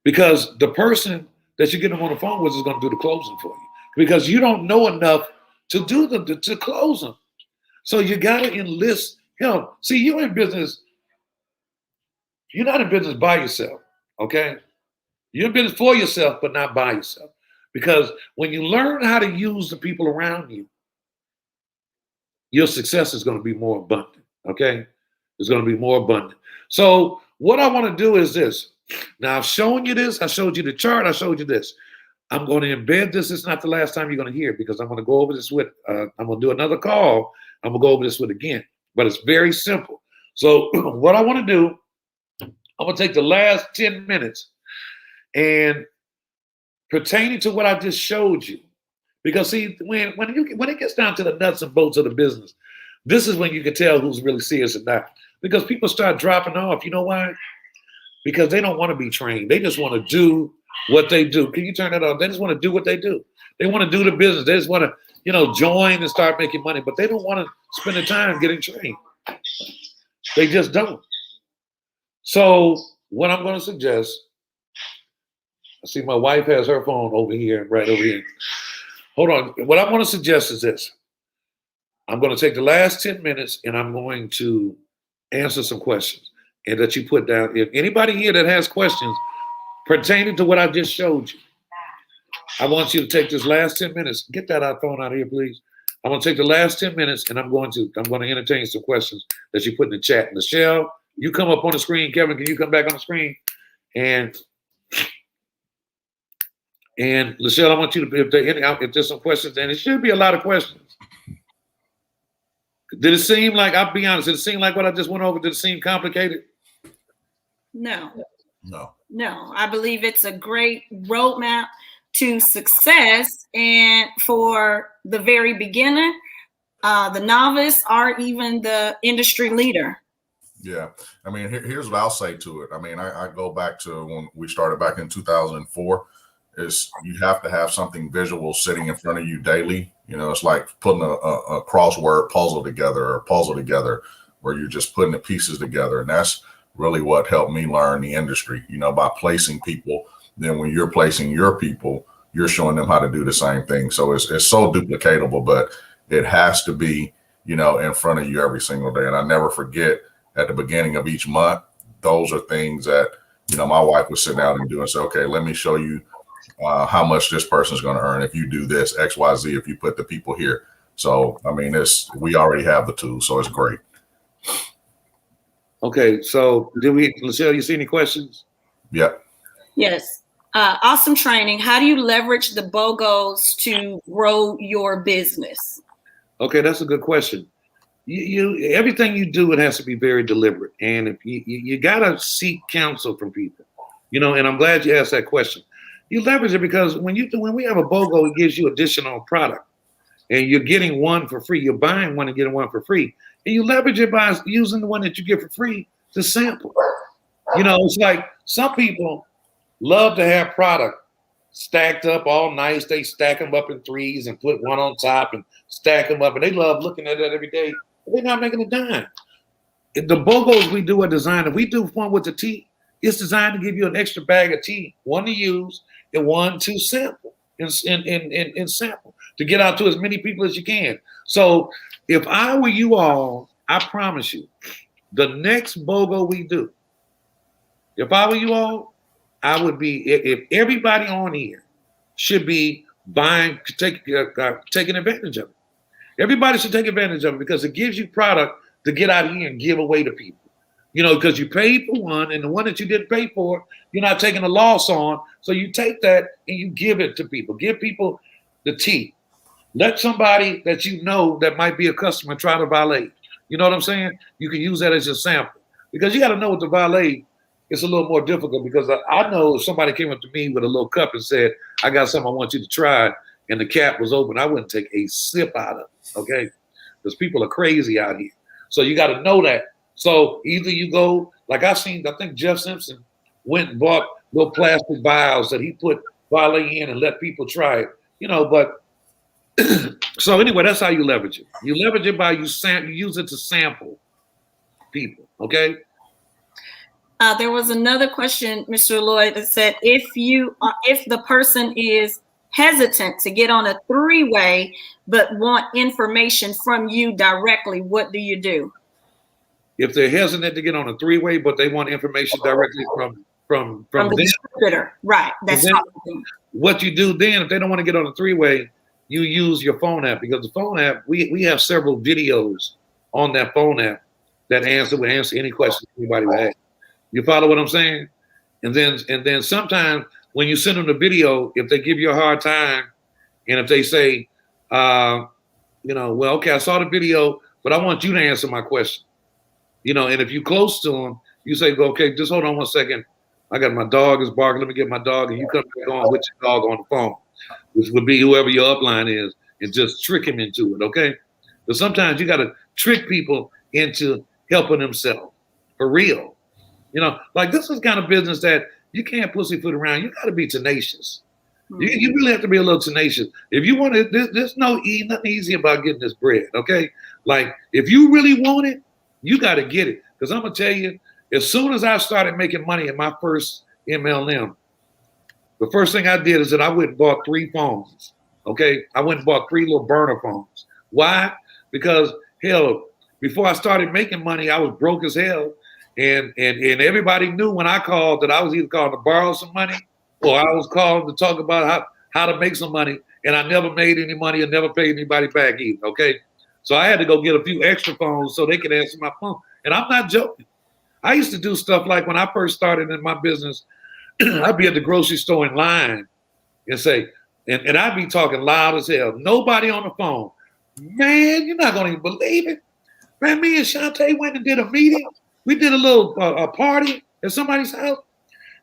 Because the person that you get them on the phone with is going to do the closing for you. Because you don't know enough to do them, to close them. So you got to enlist help. See, you're in business. You're not in business by yourself, okay? You're in business for yourself, but not by yourself. Because when you learn how to use the people around you, your success is going to be more abundant, okay? It's going to be more abundant. So what I want to do is this. Now, I've shown you this. I showed you the chart. I showed you this. I'm going to embed this. It's not the last time you're going to hear it, because I'm going to go over this with, I'm going to do another call. I'm going to go over this with again. But it's very simple. So what I want to do, I'm going to take the last 10 minutes and pertaining to what I just showed you. Because see, when it gets down to the nuts and bolts of the business, this is when you can tell who's really serious or not. Because people start dropping off. You know why? Because they don't want to be trained. They just want to do what they do. Can you turn that on? They just want to do what they do. They want to do the business. They just want to, join and start making money. But they don't want to spend the time getting trained. They just don't. So what I'm going to suggest, I see my wife has her phone over here, right over here. Hold on. What I want to suggest is this. I'm going to take the last 10 minutes and I'm going to answer some questions and that you put down. If anybody here that has questions pertaining to what I just showed you, I want you to take this last 10 minutes. Get that iPhone out of here, please. I'm going to take the last 10 minutes and I'm going to entertain some questions that you put in the chat. Michelle, you come up on the screen. Kevin, can you come back on the screen? And Michelle, I want you to, if there's some questions, and it should be a lot of questions. Did it seem like, I'll be honest, did it seem like what I just went over, did it seem complicated? No. No. I believe it's a great roadmap to success, and for the very beginner, the novice, or even the industry leader. Yeah. I mean, here's what I'll say to it. I mean, I go back to when we started back in 2004, is you have to have something visual sitting in front of you daily. It's like putting a crossword puzzle together, or a puzzle together, where you're just putting the pieces together. And that's really what helped me learn the industry, by placing people. Then when you're placing your people, you're showing them how to do the same thing. So it's so duplicatable, but it has to be, in front of you every single day. And I never forget, at the beginning of each month, those are things that, my wife would sit down and do and say, okay, let me show you how much this person's going to earn if you do this, X, Y, Z, if you put the people here. So, I mean, we already have the tools, so it's great. Okay, so Michelle, you see any questions? Yep. Yes. Awesome training. How do you leverage the BOGOs to grow your business? Okay, that's a good question. You everything you do, it has to be very deliberate. And if you got to seek counsel from people, and I'm glad you asked that question. You leverage it because when we have a BOGO, it gives you additional product, and you're getting one for free. You're buying one and getting one for free, and you leverage it by using the one that you get for free to sample. It's like some people love to have product stacked up all nice. They stack them up in threes and put one on top and stack them up, and they love looking at that every day. But they're not making a dime. the BOGOs we do are designed, if we do one with the tea, it's designed to give you an extra bag of tea, one to use and one to sample and sample to get out to as many people as you can. So if I were you all, I promise you, the next BOGO we do, if I were you all, I would be, if everybody on here should be buying, taking advantage of it. Everybody should take advantage of it because it gives you product to get out here and give away to people. You know, because you paid for one, and the one that you didn't pay for, you're not taking a loss on. So you take that and you give it to people. Give people the tea. Let somebody that you know that might be a customer try to valet. You know what I'm saying? You can use that as your sample. Because you got to know with the valet, it's a little more difficult because I know if somebody came up to me with a little cup and said, I got something I want you to try, and the cap was open, I wouldn't take a sip out of it, okay? Because people are crazy out here. So you got to know that. So either you go, like I think Jeff Simpson went and bought little plastic vials that he put valet in and let people try it, you know, but so anyway, that's how you leverage it. You leverage it by you use it to sample people, okay? There was another question, Mr. Lloyd, that said, if the person is hesitant to get on a three-way but want information from you directly, what do you do? If they're hesitant to get on a three-way, but they want information directly from the distributor, right? That's what you do then. If they don't want to get on a three-way, you use your phone app, because the phone app, we have several videos on that phone app that will answer any questions anybody would ask. You follow what I'm saying? And then sometimes when you send them the video, if they give you a hard time, and if they say, you know, well, okay, I saw the video, but I want you to answer my question. You know, and if you're close to them, you say, okay, just hold on 1 second. I got my dog is barking. Let me get my dog, and you come back on with your dog on the phone, which would be whoever your upline is, and just trick him into it, okay? But sometimes you got to trick people into helping themselves for real. You know, like this is kind of business that you can't pussyfoot around. You got to be tenacious. Mm-hmm. You really have to be a little tenacious. If you want it, there's nothing easy about getting this bread, okay? Like if you really want it, you got to get it. Because I'm going to tell you, as soon as I started making money in my first MLM, the first thing I did is that I went and bought 3 phones, okay? I went and bought 3 little burner phones. Why? Because, hell, before I started making money, I was broke as hell. And everybody knew when I called that I was either calling to borrow some money or I was calling to talk about how to make some money. And I never made any money and never paid anybody back either, okay? So I had to go get a few extra phones so they could answer my phone. And I'm not joking. I used to do stuff like when I first started in my business, I'd be at the grocery store in line and say, and I'd be talking loud as hell. Nobody on the phone. Man, you're not going to even believe it. Man, me and Shantae went and did a meeting. We did a little a party at somebody's house.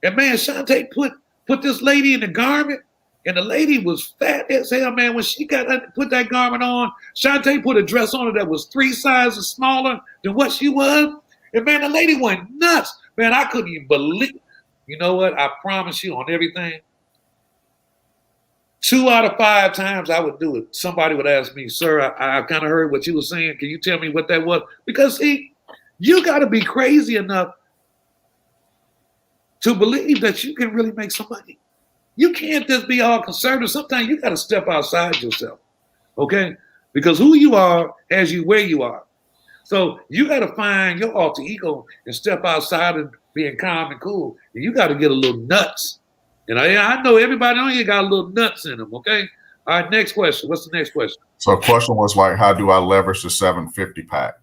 And man, Shantae put this lady in the garment. And the lady was fat as hell, man. When she put that garment on, Shantae put a dress on her that was 3 sizes smaller than what she was. And man, the lady went nuts. Man, I couldn't even believe it. You know what? I promise you on everything, 2 out of 5 times I would do it. Somebody would ask me, sir, I kind of heard what you were saying. Can you tell me what that was? Because see, you got to be crazy enough to believe that you can really make some money. You can't just be all conservative. Sometimes you got to step outside yourself, okay? Because who you are has you where you are. So you got to find your alter ego and step outside and being calm and cool. And you got to get a little nuts. And I know everybody on here got a little nuts in them, okay? All right, next question. What's the next question? So the question was like, how do I leverage the 750 pack?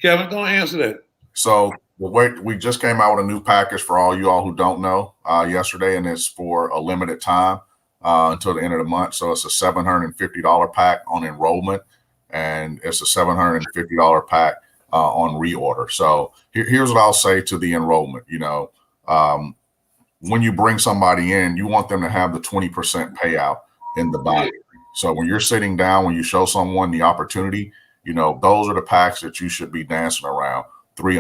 Kevin, go answer that. So we just came out with a new package for all you all who don't know yesterday, and it's for a limited time until the end of the month. So it's a $750 pack on enrollment, and it's a $750 pack on reorder. So here's what I'll say to the enrollment. You know, when you bring somebody in, you want them to have the 20% payout in the buy. So when you're sitting down, when you show someone the opportunity, you know, those are the packs that you should be dancing around.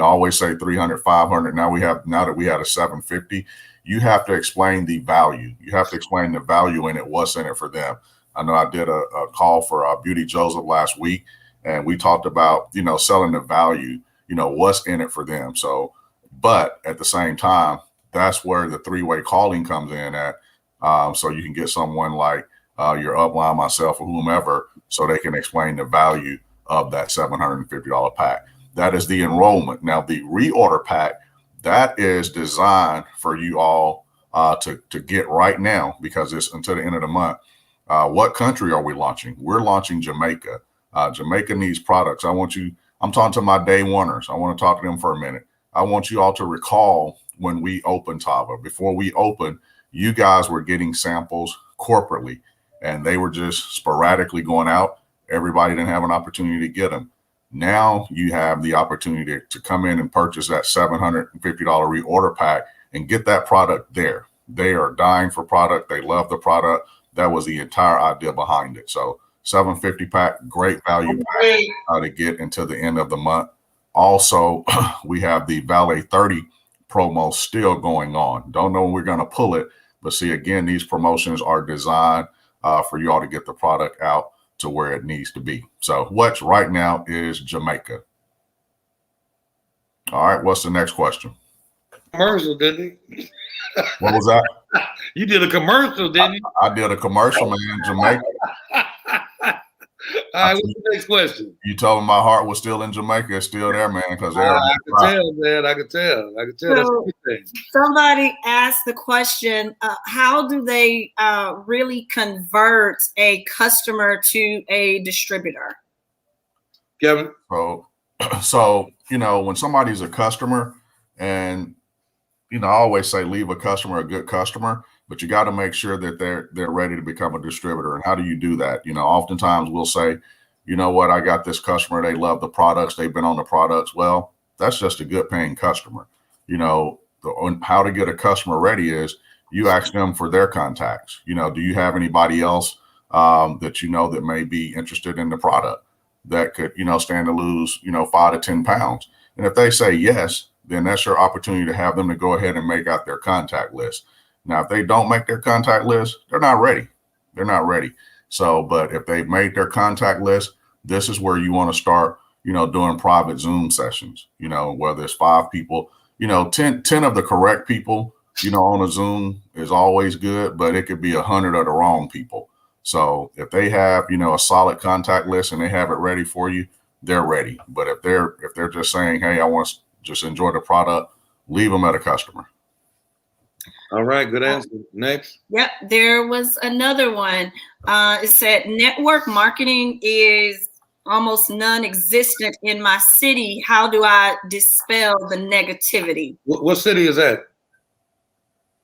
Always say 300, 500. Now that we had a 750, you have to explain the value. You have to explain the value in it, what's in it for them. I know I did a call for Beauty Joseph last week, and we talked about, you know, selling the value. what's in it for them. So, but at the same time, that's where the three-way calling comes in at. So you can get someone like your upline, myself, or whomever, so they can explain the value of that $750 pack. That is the enrollment. Now, the reorder pack, that is designed for you all to get right now, because it's until the end of the month. What country are we launching? We're launching Jamaica. Jamaica needs products. I'm talking to my day oneers. I want to talk to them for a minute. I want you all to recall when we opened Tava. Before we opened, you guys were getting samples corporately, and they were just sporadically going out. Everybody didn't have an opportunity to get them. Now you have the opportunity to come in and purchase that $750 reorder pack and get that product there. They are dying for product. They love the product. That was the entire idea behind it. So $750 pack, great value pack to get until the end of the month. Also, we have the Valet 30 promo still going on. Don't know when we're going to pull it, but see, again, these promotions are designed for you all to get the product out to where it needs to be. So what's right now is Jamaica. All right, what's the next question? Commercial, didn't he? What was that? You did a commercial, didn't you? I did a commercial, man. Jamaica. All right, what's the next question? You told me my heart was still in Jamaica. It's still there, man, because I can tell, man. I can tell. So, that's everything. Somebody asked the question, how do they really convert a customer to a distributor? Kevin? So when somebody's a customer, and I always say leave a customer a good customer, but you got to make sure that they're ready to become a distributor. And how do you do that? Oftentimes we'll say, you know what, I got this customer, they love the products, they've been on the products. Well, that's just a good paying customer. How to get a customer ready is you ask them for their contacts. Do you have anybody else that that may be interested in the product that could, stand to lose, 5 to 10 pounds? And if they say yes, then that's your opportunity to have them to go ahead and make out their contact list. Now, if they don't make their contact list, they're not ready. They're not ready. So, but if they've made their contact list, this is where you want to start, doing private Zoom sessions, whether it's 5 people, 10 of the correct people, on a Zoom is always good, but it could be 100 of the wrong people. So if they have, a solid contact list and they have it ready for you, they're ready. But if they're just saying, hey, I want to just enjoy the product, leave them at a customer. All right, good answer. Next. Yep, there was another one. It said network marketing is almost non-existent in my city. How do I dispel the negativity? What city is that?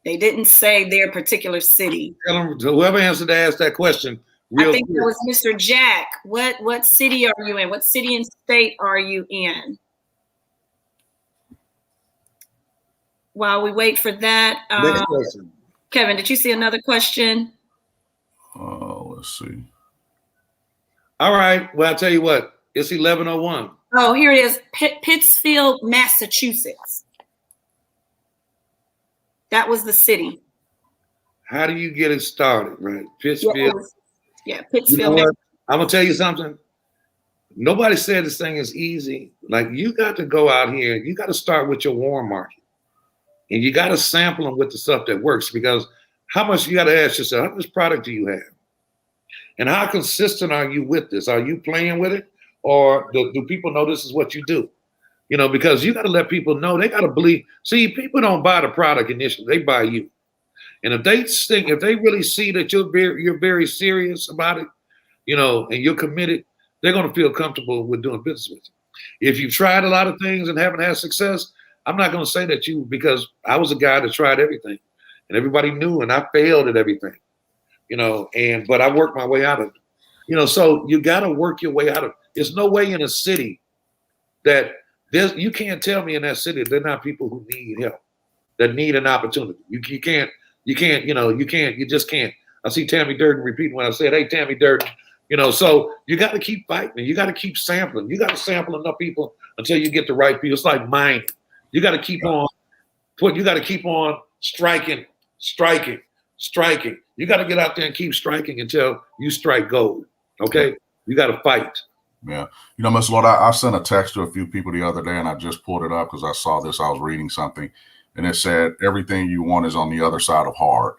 They didn't say their particular city. Tell them, whoever answered to ask that question. I think it was Mr. Jack. What city are you in? What city and state are you in? While we wait for that, next question. Kevin, did you see another question? Let's see. All right. Well, I'll tell you what. It's 11:01. Oh, here it is. Pittsfield, Massachusetts. That was the city. How do you get it started, right? Pittsfield. Yeah, Pittsfield. I'm going to tell you something. Nobody said this thing is easy. Like, you got to go out here. You got to start with your warm market. And you got to sample them with the stuff that works, because how much you got to ask yourself, how much product do you have? And how consistent are you with this? Are you playing with it? Or do people know this is what you do? Because you got to let people know, they got to believe. See, people don't buy the product initially, they buy you. And if they really see that you're very serious about it, and you're committed, they're going to feel comfortable with doing business with you. If you've tried a lot of things and haven't had success, I'm not going to say that because I was a guy that tried everything and everybody knew, and I failed at everything, but I worked my way out of it, so you got to work your way out of it. There's no way in a city that you can't tell me in that city they're not people who need help, that need an opportunity. You just can't. I see Tammy Durden repeating what I said. Hey, Tammy Durden, so you got to keep fighting. You got to keep sampling. You got to sample enough people until you get the right people. It's like mining. You got to keep on striking. You got to get out there and keep striking until you strike gold. Okay? You got to fight. Yeah. You know, Miss Lloyd, I sent a text to a few people the other day, and I just pulled it up because I saw this. I was reading something, and it said everything you want is on the other side of hard.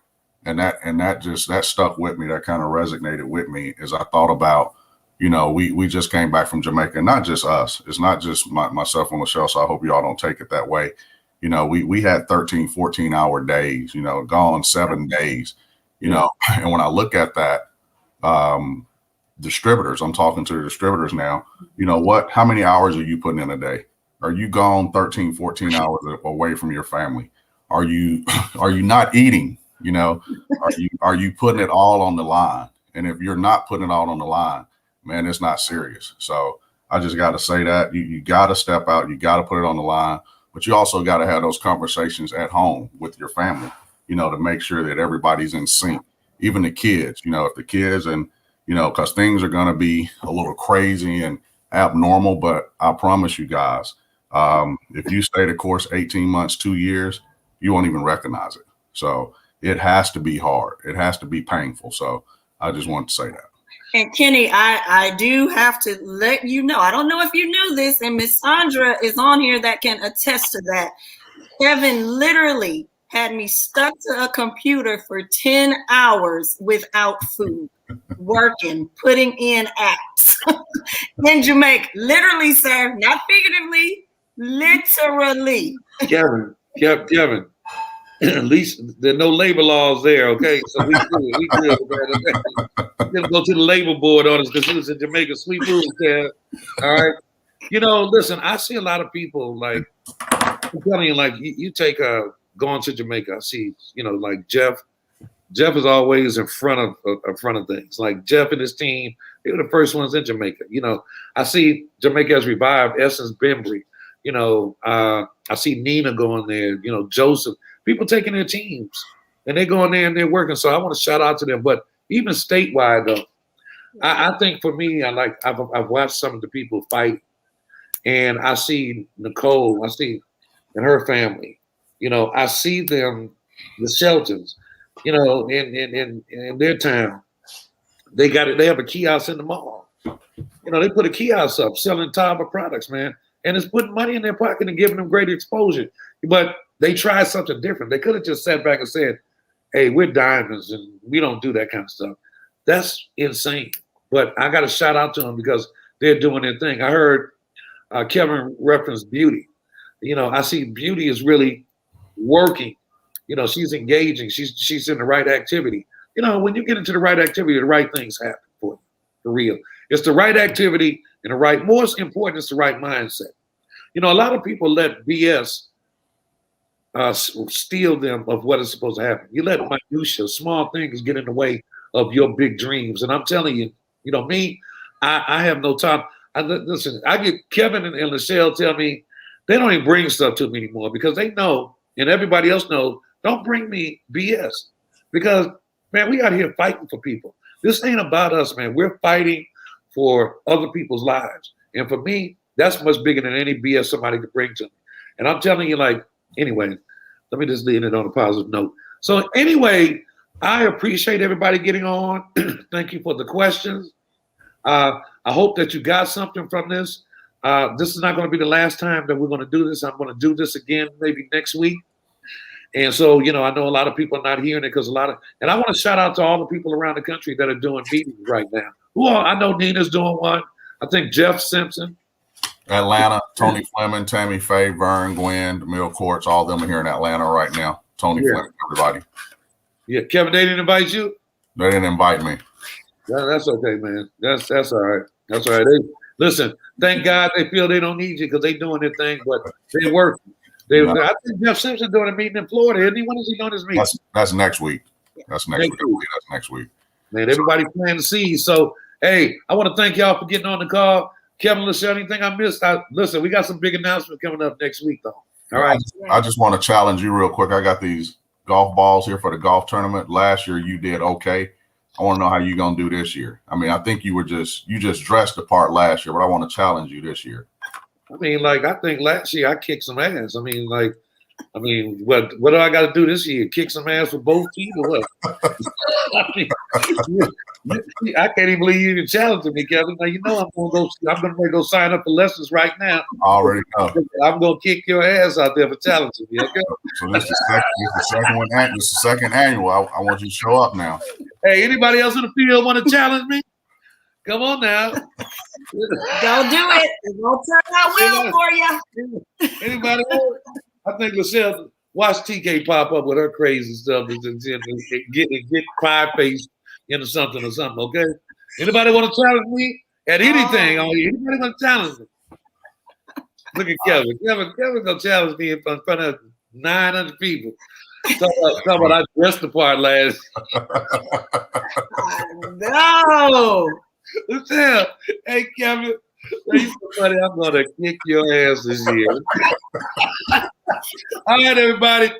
And that stuck with me. That kind of resonated with me as I thought about, you know, we just came back from Jamaica, and not just us. It's not just myself and Michelle. So I hope y'all don't take it that way. You know, we had 13, 14-hour days, you know, gone 7 days, you know, and when I look at that, distributors, I'm talking to the distributors now, you know what, how many hours are you putting in a day? Are you gone 13, 14 hours away from your family? Are you not eating? You know, are you putting it all on the line? And if you're not putting it all on the line, man, it's not serious. So I just got to say that you got to step out, you got to put it on the line, but you also got to have those conversations at home with your family, you know, to make sure that everybody's in sync, even the kids, you know, if the kids and, you know, because things are going to be a little crazy and abnormal, but I promise you guys, if you stay the course 18 months, 2 years, you won't even recognize it. So it has to be hard. It has to be painful. So I just want to say that. And Kenny, I do have to let you know, I don't know if you knew this, and Miss Sandra is on here that can attest to that. Kevin literally had me stuck to a computer for 10 hours without food, working, putting in apps in Jamaica. Literally, sir, not figuratively, literally. Kevin. At least there's no labor laws there, okay? So we good. We're gonna go to the labor board on us because he was in Jamaica. Sweet rules there. All right. You know, listen, I see a lot of people like, I'm telling you, like you take going to Jamaica. I see, you know, like Jeff is always in front of things. Like Jeff and his team, they were the first ones in Jamaica. You know, I see Jamaica has revived Essence Bembry. You know, I see Nina going there. You know, Joseph. People taking their teams and they're going there and they're working. So I want to shout out to them. But even statewide, though, I think for me, I've watched some of the people fight, and I see Nicole, and her family. You know, I see them, the shelters. You know, in their town, they have a kiosk in the mall. You know, they put a kiosk up selling Tava products, man, and it's putting money in their pocket and giving them great exposure. But they tried something different. They could have just sat back and said, "Hey, we're diamonds and we don't do that kind of stuff." That's insane. But I got to shout out to them because they're doing their thing. I heard Kevin reference Beauty. You know, I see Beauty is really working. You know, she's engaging. She's in the right activity. You know, when you get into the right activity, the right things happen for real. It's the right activity and the right, most important is the right mindset. You know, a lot of people let BS steal them of what is supposed to happen. You let minutia, small things get in the way of your big dreams. And I'm telling you, you know, me, I have no time. Listen, I get Kevin and Lachelle tell me they don't even bring stuff to me anymore because they know, and everybody else knows, don't bring me BS. Because, man, we out here fighting for people. This ain't about us, man. We're fighting for other people's lives. And for me, that's much bigger than any BS somebody could bring to me. And I'm telling you, like, anyway, let me just leave it on a positive note. So anyway, I appreciate everybody getting on. Thank you for the questions. I hope that you got something from this. This is not going to be the last time that we're going to do this. I'm going to do this again maybe next week. And so, you know, I know a lot of people are not hearing it because and I want to shout out to all the people around the country that are doing meetings right now. I know Nina's doing one. I think Jeff Simpson. Atlanta, Tony Fleming, Tammy Faye, Vern, Gwen, Mill Courts, all of them are here in Atlanta right now. Tony Fleming, everybody. Yeah, Kevin, they didn't invite you? They didn't invite me. That's okay, man. That's all right. That's all right. Listen, thank God they feel they don't need you because they're doing their thing, but they're working. I think Jeff Simpson doing a meeting in Florida, isn't he? When is he doing his meeting? That's next week. That's next week. That's next week. Man, everybody planting seeds. So, hey, I want to thank y'all for getting on the call. Kevin, Lachelle, anything I missed? Listen, we got some big announcements coming up next week, though. All right. I just want to challenge you real quick. I got these golf balls here for the golf tournament. Last year you did okay. I want to know how you're going to do this year. I mean, I think you just dressed the part last year, but I want to challenge you this year. I mean, like, I think last year I kicked some ass. I mean, what do I got to do this year? Kick some ass for both teams or what? I can't even believe you even challenging me, Kevin. Now you know I'm gonna go sign up for lessons right now. I already know. I'm gonna kick your ass out there for challenging me. Okay. So this is the second one. This is the second annual. I want you to show up now. Hey, anybody else in the field want to challenge me? Come on now. Don't do it. It won't turn out well for you. Anybody else? I think Michelle, watch TK pop up with her crazy stuff and get pie face into something or something, okay? Anybody want to challenge me at anything? Anybody want to challenge me? Look at Kevin. Kevin gonna challenge me in front of 900 people. Talk about I dressed the part last. No. Michelle, hey Kevin, you so funny. I'm gonna kick your ass this year. All right, everybody.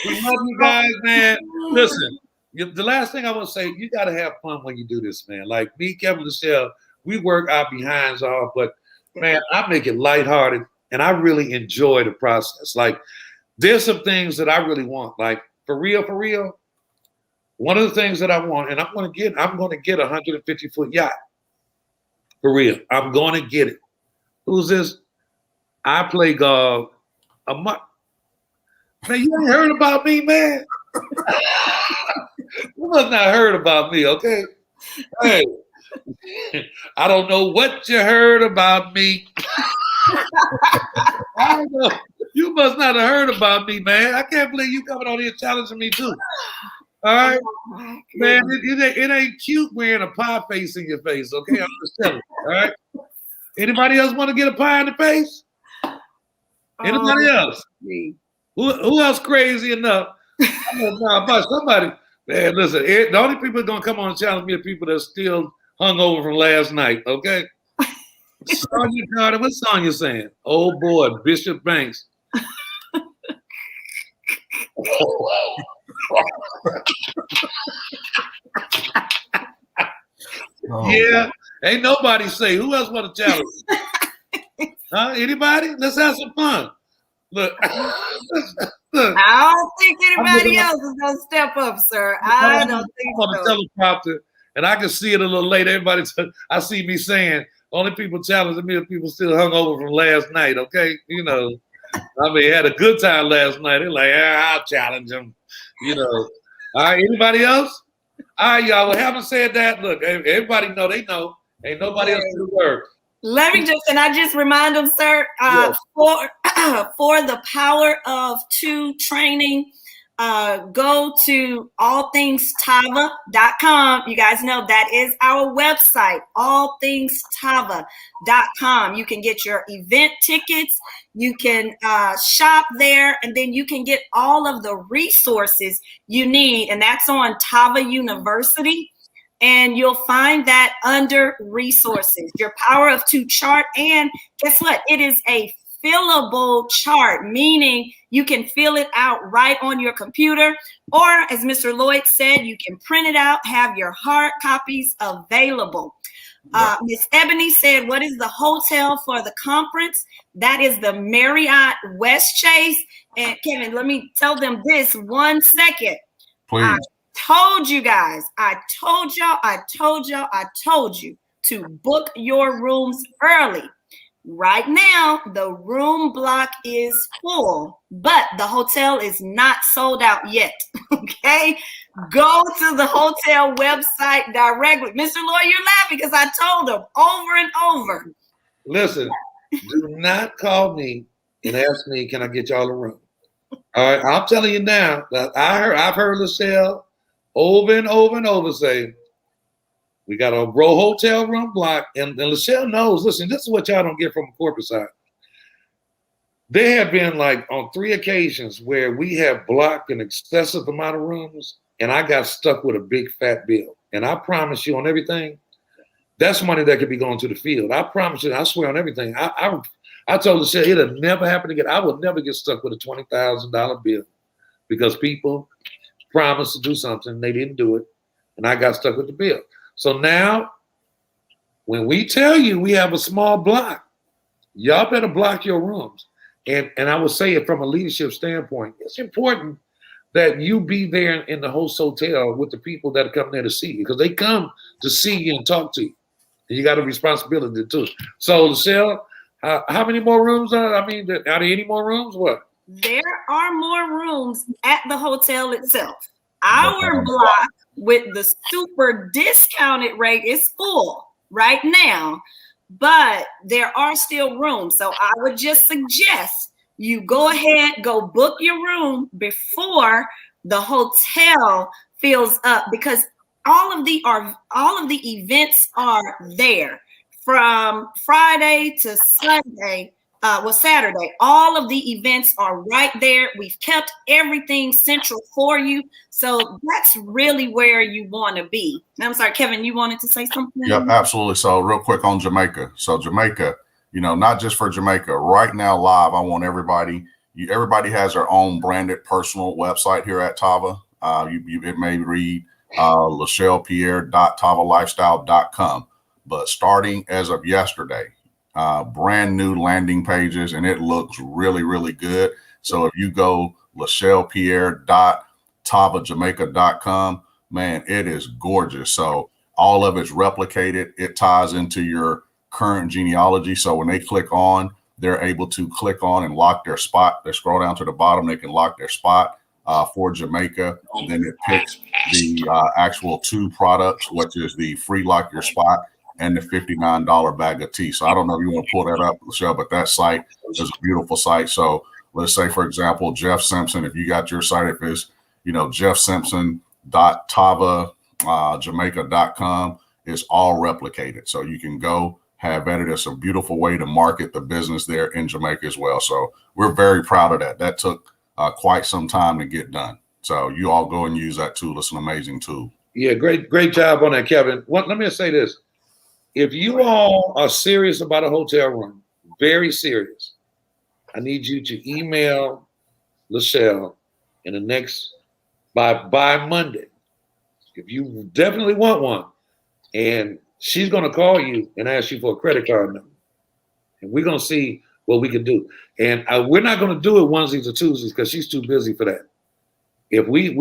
We love you guys, man. Listen, the last thing I want to say, you got to have fun when you do this, man. Like me, Kevin, Michelle, we work our behinds off, but man, I make it lighthearted, and I really enjoy the process. Like, there's some things that I really want. Like, for real, one of the things that I want, and I'm going to get a 150-foot yacht. For real, I'm going to get it. Who's this? I play golf a month. Man, you ain't heard about me, man. You must not heard about me, okay? Hey, I don't know what you heard about me. I don't know. You must not have heard about me, man. I can't believe you coming on here challenging me too. All right, man. It ain't cute wearing a pie face in your face. Okay, I'm just telling you. All right. Anybody else want to get a pie in the face? Anybody else? Me. Who else crazy enough? Somebody. Man, listen. The only people gonna come on and challenge me are people that are still hung over from last night. Okay. Sonya Carter, what song you saying? Oh boy, Bishop Banks. Yeah, ain't nobody say. Who else want to challenge? Huh? Anybody? Let's have some fun. Look. I don't think anybody else is gonna step up, sir. I don't think I'm on so. the teleprompter, and I can see it a little later. I see me saying, only people challenging me are people still hung over from last night. Okay, you know. I mean, had a good time last night. They're like, I'll challenge them. You know. All right, anybody else? All right, y'all. Well, having said that, look, everybody know they know. Ain't nobody else to the word. Let me just remind them, sir, for the Power of Two training, go to allthingstava.com. You guys know that is our website, allthingstava.com. You can get your event tickets. You can shop there, and then you can get all of the resources you need. And that's on Tava University. And you'll find that under resources, your Power of Two chart. And guess what? It is a fillable chart, meaning you can fill it out right on your computer. Or as Mr. Lloyd said, you can print it out, have your hard copies available. Miss Ebony said, what is the hotel for the conference? That is the Marriott West Chase. And Kevin, let me tell them this 1 second. Please. I told you to book your rooms early. Right now, the room block is full, but the hotel is not sold out yet. Okay? Go to the hotel website directly. Mr. Lloyd, you're laughing because I told him over and over. Listen, do not call me and ask me, can I get y'all a room? All right, I'm telling you now that I've heard Lucille over and over say, we got a row hotel room block, and Lucille knows, listen, this is what y'all don't get from a corporate side. There have been like on 3 occasions where we have blocked an excessive amount of rooms, and I got stuck with a big fat bill. And I promise you on everything, that's money that could be going to the field. I promise you, I swear on everything. I told Lucille it'll never happen again. I would never get stuck with a $20,000 bill because people promised to do something, they didn't do it, and I got stuck with the bill. So now, when we tell you we have a small block, y'all better block your rooms. And I would say it from a leadership standpoint, it's important that you be there in the host hotel with the people that come there to see you, because they come to see you and talk to you. And you got a responsibility too. So, Michelle, how many more rooms are? I mean, are there any more rooms? What? There are more rooms at the hotel itself. Our block with the super discounted rate is full right now, but there are still rooms. So I would just suggest you go ahead, go book your room before the hotel fills up, because all of the events are there from Friday to Sunday. Saturday. All of the events are right there. We've kept everything central for you. So that's really where you want to be. I'm sorry, Kevin, you wanted to say something? Yep, absolutely. So real quick on Jamaica. So Jamaica, not just for Jamaica, right now live, I want everybody has their own branded personal website here at Tava. It may read LachellePierre.tavalifestyle.com, but starting as of yesterday, brand new landing pages, and it looks really, really good. So if you go LachellePierre.TavaJamaica.com, man, it is gorgeous. So all of it's replicated. It ties into your current genealogy. So when they click on, they're able to click on and lock their spot. They scroll down to the bottom, they can lock their spot for Jamaica. And then it picks the actual 2 products, which is the free lock your spot and the $59 bag of tea. So I don't know if you want to pull that up, Michelle, but that site is a beautiful site. So let's say, for example, Jeff Simpson, if you got your site, if it's, jeffsimpson.tavajamaica.com, is all replicated. So you can go have at it. It's a beautiful way to market the business there in Jamaica as well. So we're very proud of that. That took quite some time to get done. So you all go and use that tool. It's an amazing tool. Yeah, great job on that, Kevin. Let me say this. If you all are serious about a hotel room, very serious, I need you to email Lachelle in the next by Monday. If you definitely want one, and she's going to call you and ask you for a credit card number, and we're going to see what we can do. And we're not going to do it onesies or twosies because she's too busy for that. If we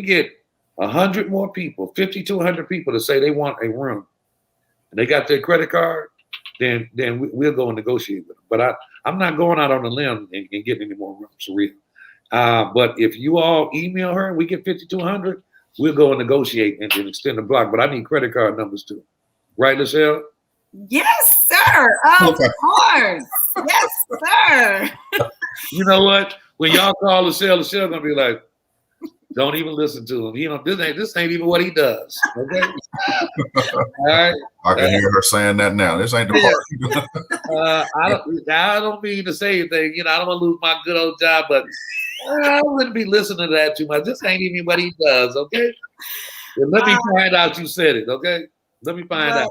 get 100 more people, 50 to 100 people to say they want a room, and they got their credit card, then we'll go and negotiate with them. But I'm not going out on a limb and getting any more rooms for real. But if you all email her and we get 50 to 100, we'll go and negotiate and extend the block. But I need credit card numbers too. Right, Lachelle? Yes, sir. Of course. Yes, sir. You know what? When y'all call Lachelle gonna be like, don't even listen to him. This ain't even what he does. Okay. All right. I can hear her saying that now. This ain't the part. I don't mean to say anything. I don't want to lose my good old job, but I wouldn't be listening to that too much. This ain't even what he does. Okay. And let me find out you said it. Okay. Let me find out.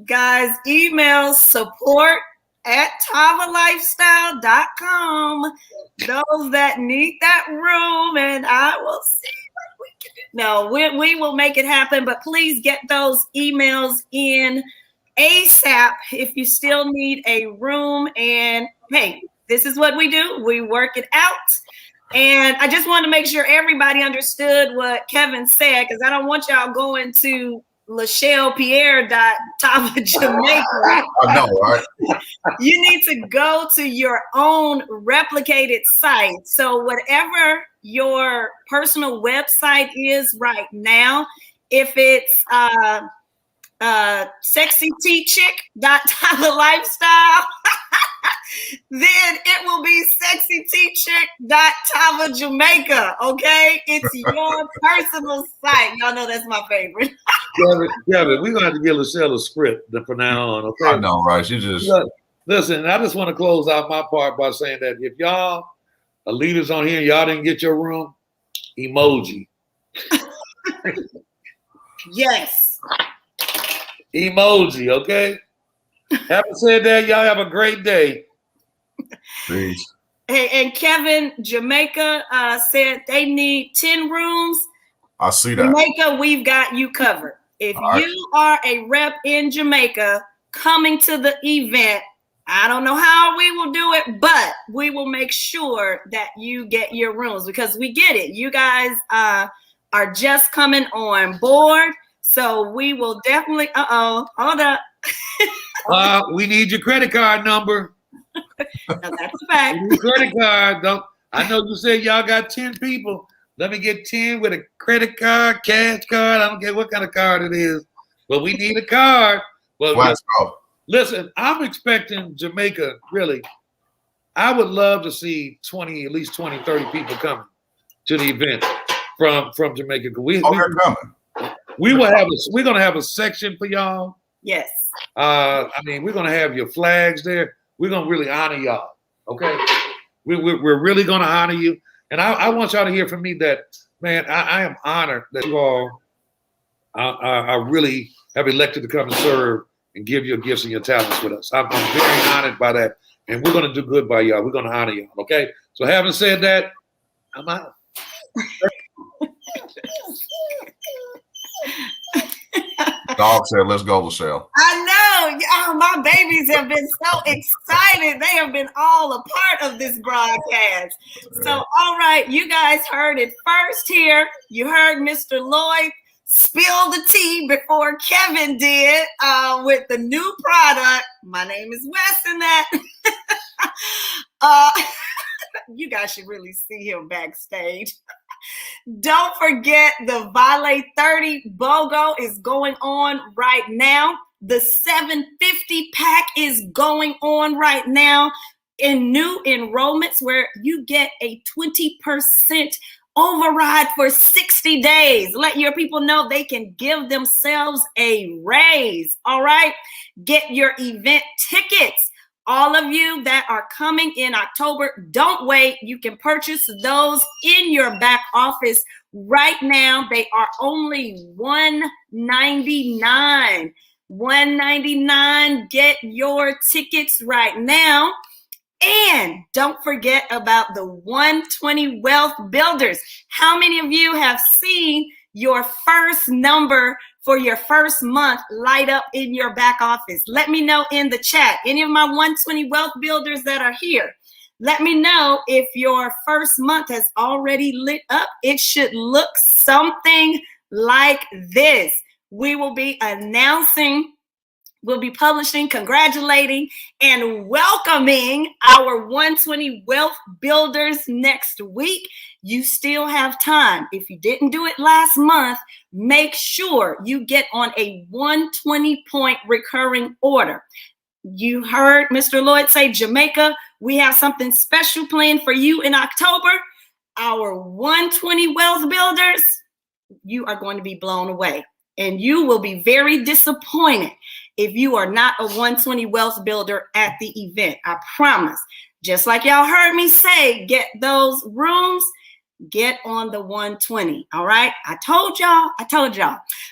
Guys, email support@TavaLifestyle.com. Those that need that room, and I will see what we can do. No, we will make it happen, but please get those emails in ASAP if you still need a room. And hey, this is what we do. We work it out. And I just wanted to make sure everybody understood what Kevin said, because I don't want y'all going to LachellePierre.TavaJamaica. I know, right? You need to go to your own replicated site. So whatever your personal website is right now, if it's sexytchick.TavaLifestyle, then it will be sexytchick.TavaJamaica. Okay, it's your personal site. Y'all know that's my favorite. Kevin, we're gonna have to give Lachelle a script from now on. Okay, I know, right? You just listen. I just want to close out my part by saying that if y'all are leaders on here and y'all didn't get your room, emoji. Yes. Emoji. Okay. Having said that, y'all have a great day. Peace. Hey, and Kevin, Jamaica said they need 10 rooms. I see that. Jamaica, we've got you covered. If you are a rep in Jamaica coming to the event, I don't know how we will do it, but we will make sure that you get your rooms because we get it. You guys are just coming on board. So we will definitely, hold up. We need your credit card number. Now, that's a fact. Credit card. I know you said y'all got 10 people. Let me get 10 with a credit card, cash card. I don't care what kind of card it is, but we need a card. Well, Let's go. Listen, I'm expecting Jamaica, really. I would love to see at least 20, 30 people coming to the event from Jamaica. They're coming. We're gonna have a section for y'all. Yes. I mean, we're gonna have your flags there. We're gonna really honor y'all. Okay. We're really gonna honor you. And I want y'all to hear from me that, man, I am honored that you all are really have elected to come and serve and give your gifts and your talents with us. I'm very honored by that. And we're going to do good by y'all. We're going to honor y'all, okay? So having said that, I'm out. Dog said, let's go, Lachelle. I know. Oh, my babies have been so excited. They have been all a part of this broadcast. So, all right, you guys heard it first here. You heard Mr. Lloyd spill the tea before Kevin did with the new product. My name is Wes and that. You guys should really see him backstage. Don't forget the Vale 30 BOGO is going on right now. The 750 pack is going on right now in new enrollments where you get a 20% override for 60 days. Let your people know they can give themselves a raise. All right. Get your event tickets. All of you that are coming in October, don't wait. You can purchase those in your back office right now. They are only $199. $199. Get your tickets right now. And don't forget about the 120 Wealth Builders. How many of you have seen your first number for your first month light up in your back office? Let me know in the chat. Any of my 120 Wealth Builders that are here, let me know if your first month has already lit up. It should look something like this. We will be announcing, we'll be publishing, congratulating, and welcoming our 120 Wealth Builders next week. You still have time. If you didn't do it last month, make sure you get on a 120-point recurring order. You heard Mr. Lloyd say Jamaica. We have something special planned for you in October. Our 120 Wealth Builders, you are going to be blown away. And you will be very disappointed if you are not a 120 Wealth Builder at the event. I promise. Just like y'all heard me say, get those rooms, get on the 120. All right. I told y'all.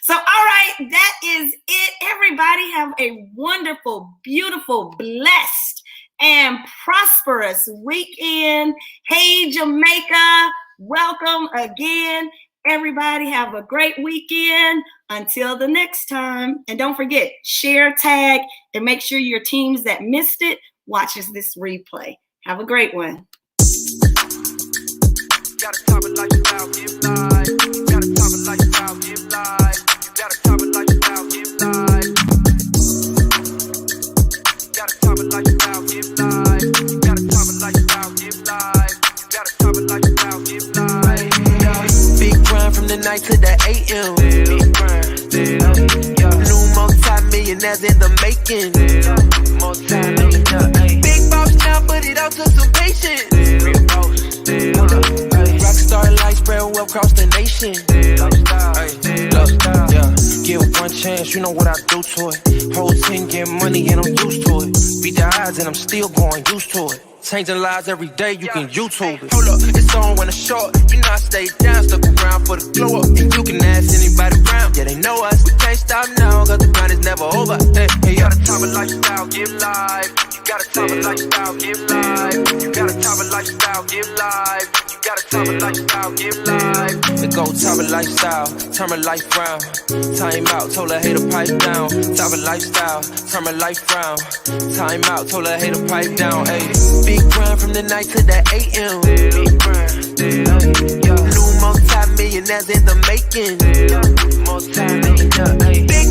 So, all right. That is it. Everybody have a wonderful, beautiful, blessed, and prosperous weekend. Hey, Jamaica. Welcome again. Everybody have a great weekend. Until the next time. And don't forget, share, tag, and make sure your teams that missed it watches this replay. Have a great one. Gotta top it like you out, give life. Gotta top it like you out, give life. Gotta top it like you out, give life. Gotta top it like you out, give life. Gotta top it like you out, give life. Gotta top it like you out, give life. Big grind from the night to the AM. Big grind. New multi-millionaires in the making. Multi-millionaire. Big boss now, but it all took some patience. Real boss. Rockstar life spread well across the nation. Give one chance, you know what I do to it. Whole team getting money and I'm used to it. Beat the odds and I'm still going used to it. Changing lives every day, you can YouTube it. Hold up, it's on when it's short. You know I stay down, stuck around for the glow up. And you can ask anybody around, yeah, they know us. We can't stop now, cause the grind is never over. Hey, you got a type of lifestyle, give life. You got a type of lifestyle, give life. You got a type of lifestyle, give life. You got a type of lifestyle, give life. The go type of lifestyle, turn my life round. Time out, told her hater pipe down. Type of lifestyle, turn my life round. Time out, told her hater pipe down. Ayy, big grind from the night to the AM. Big grind, new multi-millionaires in the making. Multi-millionaire, ayy. Big